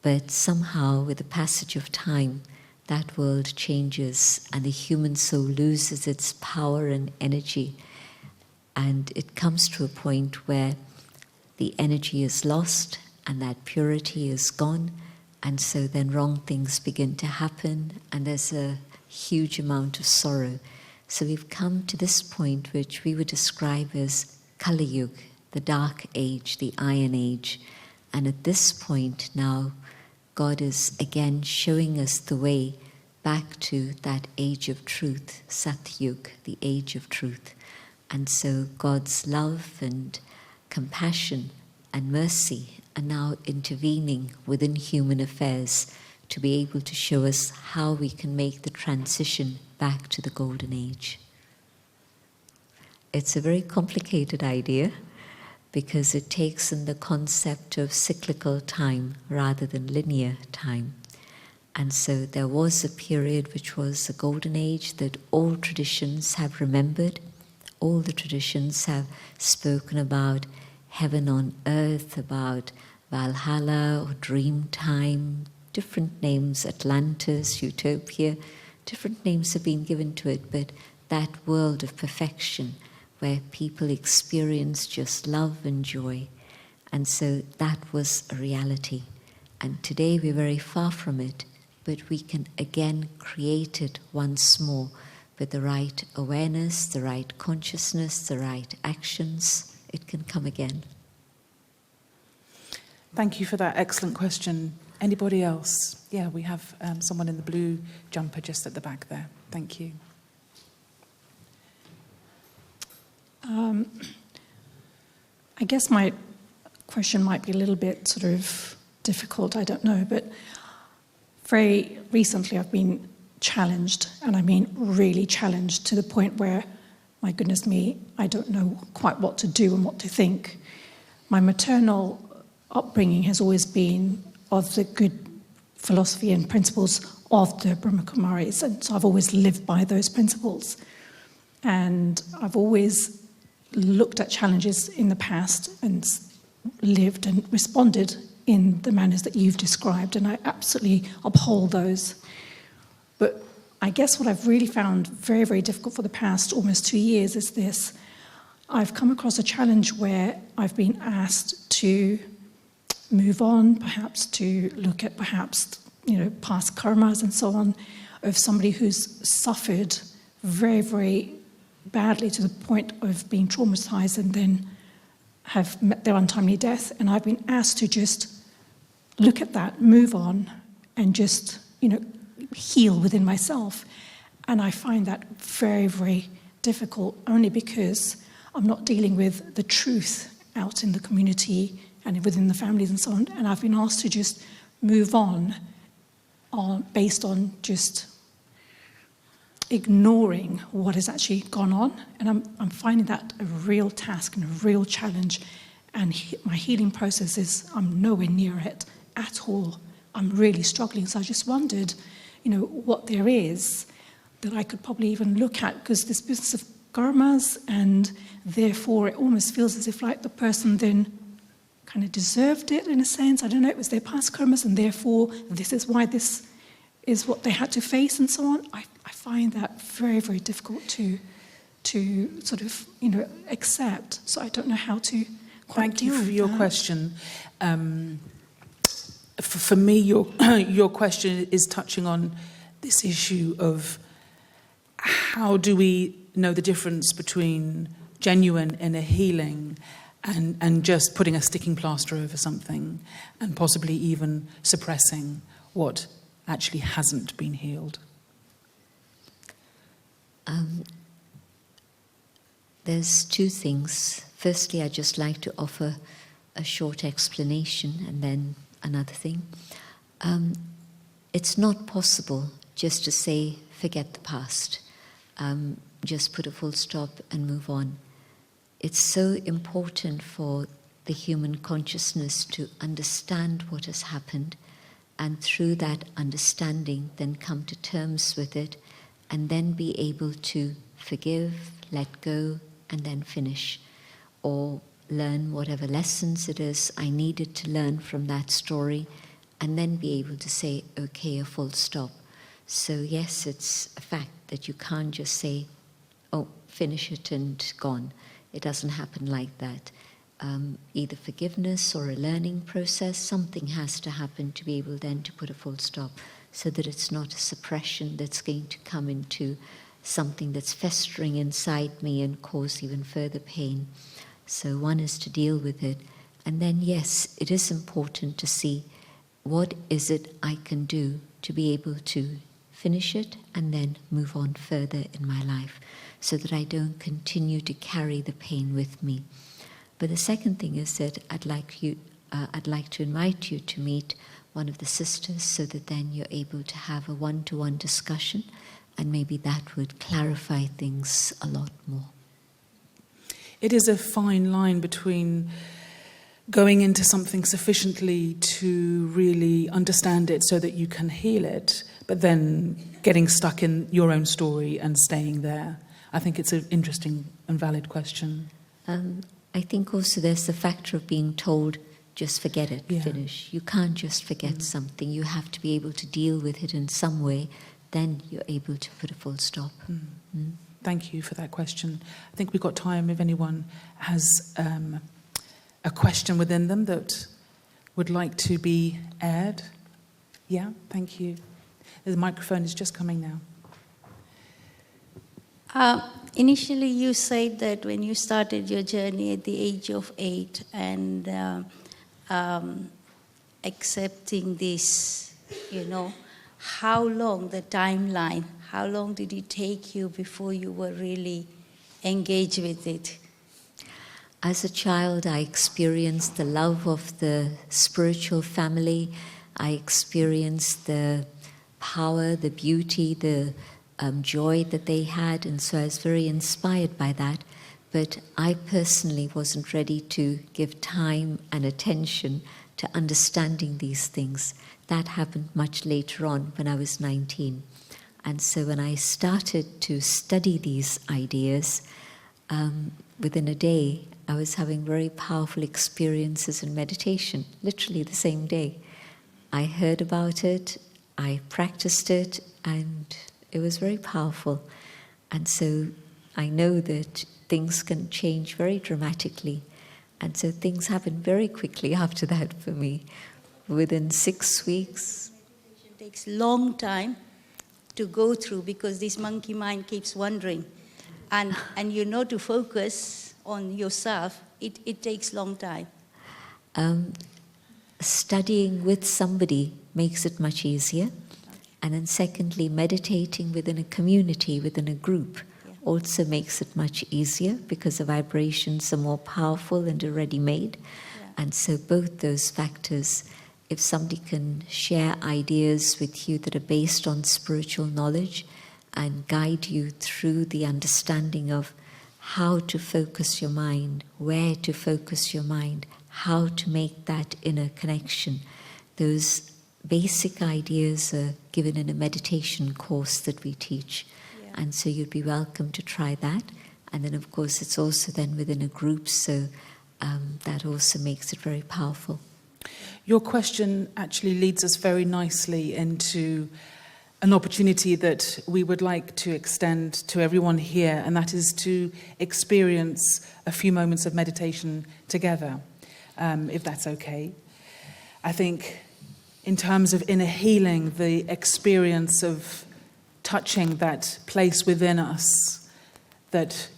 But somehow, with the passage of time, that world changes and the human soul loses its power and energy, and it comes to a point where the energy is lost and that purity is gone. And so then wrong things begin to happen, and there's a huge amount of sorrow. So we've come to this point which we would describe as Kali Yuga, the dark age, the iron age. And at this point now, God is again showing us the way back to that age of truth, Satyug, the age of truth. And so God's love and compassion and mercy are now intervening within human affairs to be able to show us how we can make the transition back to the golden age. It's a very complicated idea because it takes in the concept of cyclical time rather than linear time. And so there was a period which was a golden age that all traditions have remembered. All the traditions have spoken about heaven on earth, about Valhalla or dream time, different names, Atlantis, Utopia, different names have been given to it, but that world of perfection where people experience just love and joy. And so that was a reality. And today we're very far from it, but we can again create it once more with the right awareness, the right consciousness, the right actions. It can come again. Thank you for that excellent question. Anybody else? Yeah, we have someone in the blue jumper just at the back there. Thank you. I guess my question might be a little bit sort of difficult, I don't know, but very recently I've been challenged, and I mean really challenged to the point where, my goodness me, I don't know quite what to do and what to think. My maternal upbringing has always been of the good philosophy and principles of the Brahma Kumaris, and so I've always lived by those principles. And I've always looked at challenges in the past and lived and responded in the manners that you've described, and I absolutely uphold those. But I guess what I've really found very, very difficult for the past almost 2 years is this. I've come across a challenge where I've been asked to move on, perhaps to look at perhaps, past karmas and so on, of somebody who's suffered very, very badly to the point of being traumatized and then have met their untimely death. And I've been asked to just look at that, move on, and just, heal within myself. And I find that very, very difficult, only because I'm not dealing with the truth out in the community and within the families and so on, and I've been asked to just move on based on just ignoring what has actually gone on, and I'm finding that a real task and a real challenge, and my healing process is, I'm nowhere near it at all. I'm really struggling, so I just wondered, what there is that I could probably even look at, because this business of karmas, and therefore it almost feels as if like the person then kind of deserved it in a sense. I don't know, it was their past karmas, and therefore this is why this is what they had to face and so on. I find that very, very difficult to sort of, accept. So I don't know how to quite deal with that. Thank you for your question. For me, your question is touching on this issue of how do we know the difference between genuine inner healing and just putting a sticking plaster over something, and possibly even suppressing what actually hasn't been healed. There's two things. Firstly, I'd just like to offer a short explanation, and then another thing. It's not possible just to say, forget the past, just put a full stop and move on. It's so important for the human consciousness to understand what has happened, and through that understanding then come to terms with it, and then be able to forgive, let go, and then finish, or learn whatever lessons it is I needed to learn from that story, and then be able to say, okay, a full stop. So yes, it's a fact that you can't just say, oh, finish it and gone. It doesn't happen like that. Either forgiveness or a learning process, something has to happen to be able then to put a full stop, so that it's not a suppression that's going to come into something that's festering inside me and cause even further pain. So one is to deal with it. And then, yes, it is important to see what is it I can do to be able to finish it and then move on further in my life, so that I don't continue to carry the pain with me. But the second thing is that I'd like to invite you to meet one of the sisters, so that then you're able to have a one-to-one discussion, and maybe that would clarify things a lot more. It is a fine line between going into something sufficiently to really understand it so that you can heal it, but then getting stuck in your own story and staying there. I think it's an interesting and valid question. I think also there's the factor of being told, just forget it, finish. You can't just forget something. You have to be able to deal with it in some way. Then you're able to put a full stop. Thank you for that question. I think we've got time if anyone has a question within them that would like to be aired. Yeah, thank you. The microphone is just coming now. Initially, you said that when you started your journey at the age of 8 and accepting this, how long, the timeline, how long did it take you before you were really engaged with it? As a child, I experienced the love of the spiritual family. I experienced the power, the beauty, the joy that they had, and so I was very inspired by that. But I personally wasn't ready to give time and attention to understanding these things. That happened much later on when I was 19. And so when I started to study these ideas, within a day, I was having very powerful experiences in meditation, literally the same day. I heard about it, I practiced it, and it was very powerful. And so I know that things can change very dramatically. And so things happened very quickly after that for me. Within 6 weeks. It takes a long time to go through, because this monkey mind keeps wandering. And to focus on yourself, it takes a long time. Studying with somebody makes it much easier. And then secondly, meditating within a community, within a group, also makes it much easier because the vibrations are more powerful and are ready-made. Yeah. And so both those factors, if somebody can share ideas with you that are based on spiritual knowledge and guide you through the understanding of how to focus your mind, where to focus your mind, how to make that inner connection, those basic ideas are given in a meditation course that we teach. Yeah. And so you'd be welcome to try that. And then, of course, it's also then within a group, so that also makes it very powerful. Your question actually leads us very nicely into an opportunity that we would like to extend to everyone here, and that is to experience a few moments of meditation together, if that's okay. I think in terms of inner healing, the experience of touching that place within us that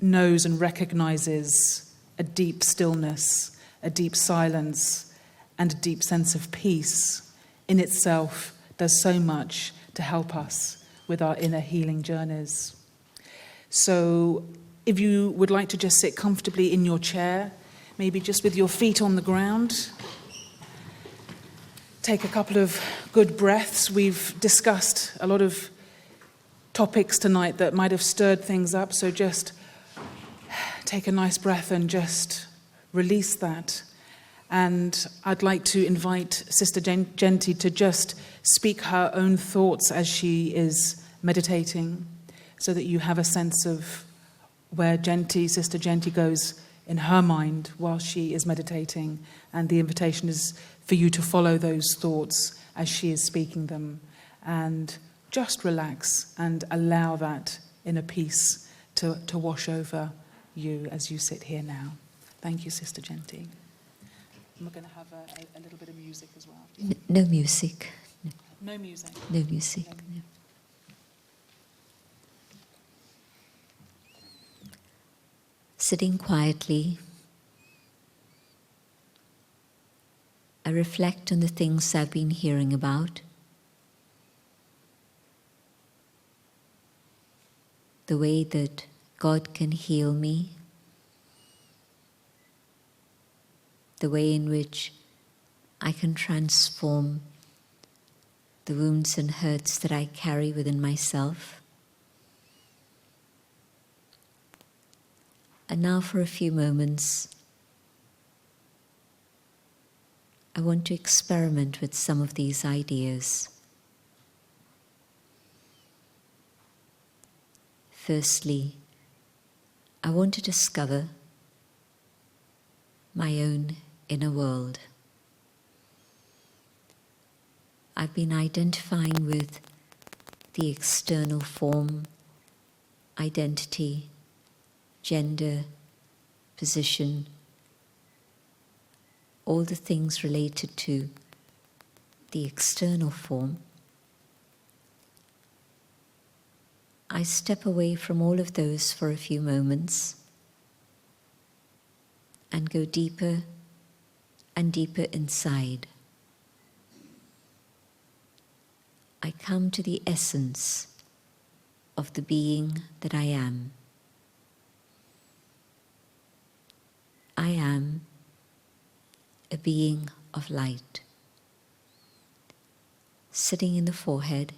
knows and recognizes a deep stillness, a deep silence, and a deep sense of peace in itself does so much to help us with our inner healing journeys. So if you would like to just sit comfortably in your chair, maybe just with your feet on the ground, take a couple of good breaths. We've discussed a lot of topics tonight that might have stirred things up, so just take a nice breath and just release that. And I'd like to invite Sister Jayanti to just speak her own thoughts as she is meditating, so that you have a sense of where Sister Jayanti goes in her mind while she is meditating. And the invitation is for you to follow those thoughts as she is speaking them. And just relax and allow that inner peace to wash over you as you sit here now. Thank you, Sister Jayanti. We're going to have a little bit of music as well. No music. No music. No music. No. Sitting quietly, I reflect on the things I've been hearing about. The way that God can heal me. The way in which I can transform the wounds and hurts that I carry within myself. And now for a few moments, I want to experiment with some of these ideas. Firstly, I want to discover my own inner world. I've been identifying with the external form, identity, gender, position, all the things related to the external form. I step away from all of those for a few moments and go deeper and deeper inside. I come to the essence of the being that I am. I am a being of light, sitting in the forehead,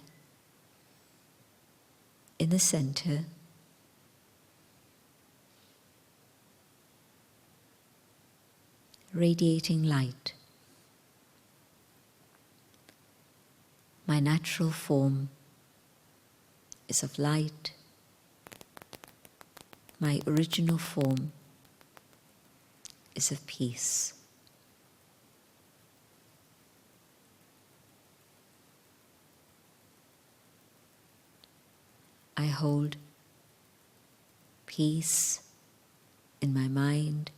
in the center, radiating light. My natural form is of light. My original form is of peace. I hold peace in my mind.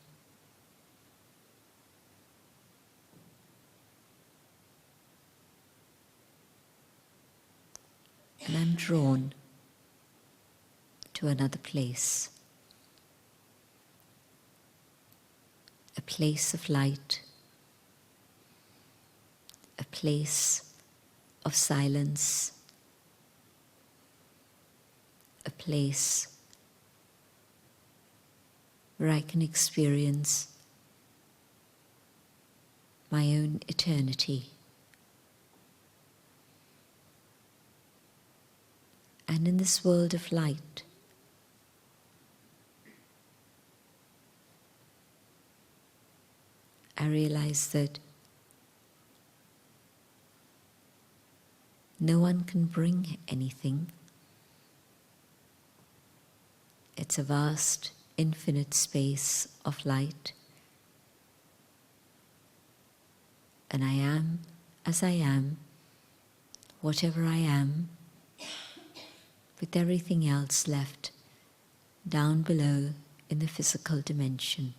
And I'm drawn to another place. A place of light. A place of silence. A place where I can experience my own eternity. And in this world of light, I realize that no one can bring anything. It's a vast, infinite space of light. And I am as I am, whatever I am, with everything else left down below in the physical dimension.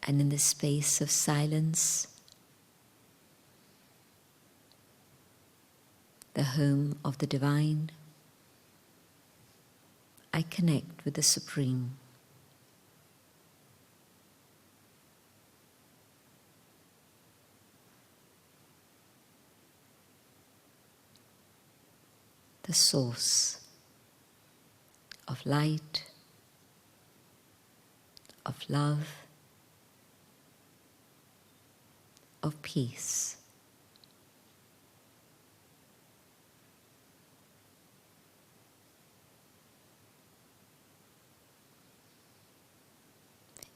And in the space of silence, the home of the divine, I connect with the Supreme. The source of light, of love, of peace.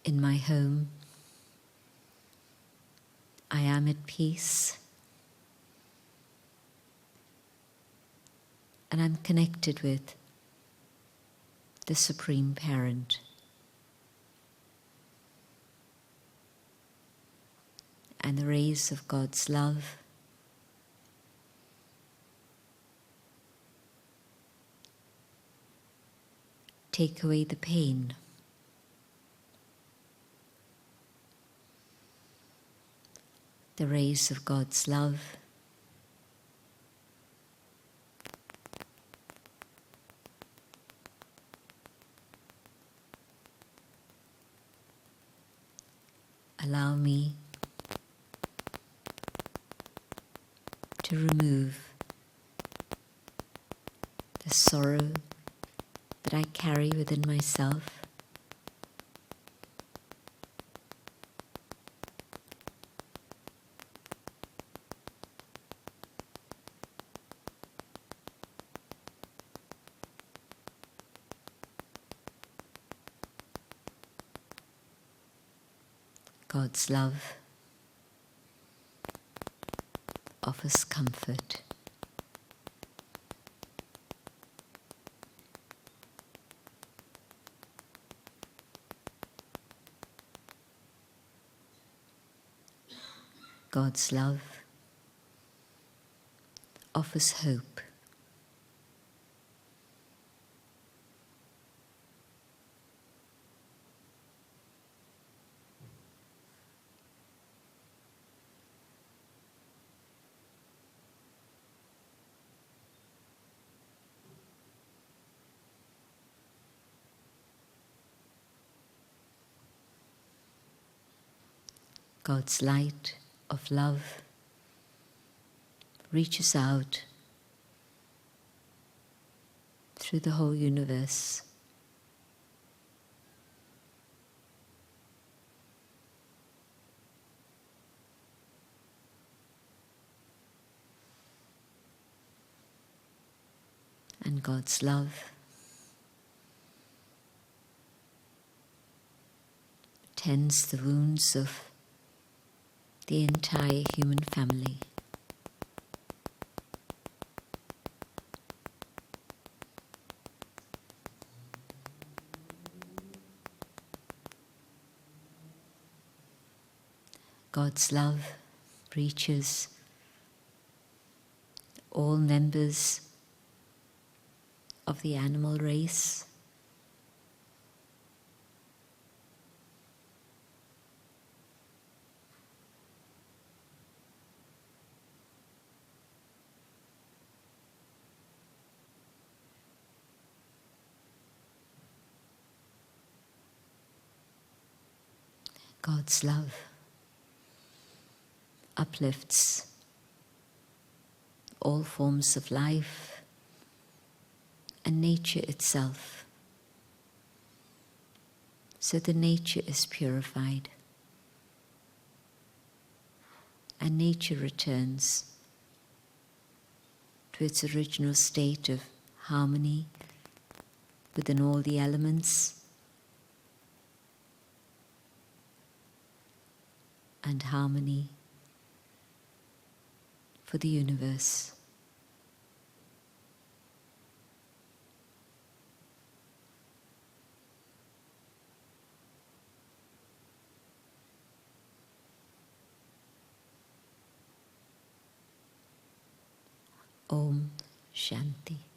In my home, I am at peace, and I'm connected with the Supreme Parent. And the rays of God's love take away the pain. The rays of God's love allow me to remove the sorrow that I carry within myself, God's love offers comfort. God's love offers hope. God's light of love reaches out through the whole universe. And God's love tends the wounds of the entire human family. God's love reaches all members of the animal race. God's love uplifts all forms of life and nature itself. So the nature is purified, and nature returns to its original state of harmony within all the elements and harmony for the universe. Om Shanti.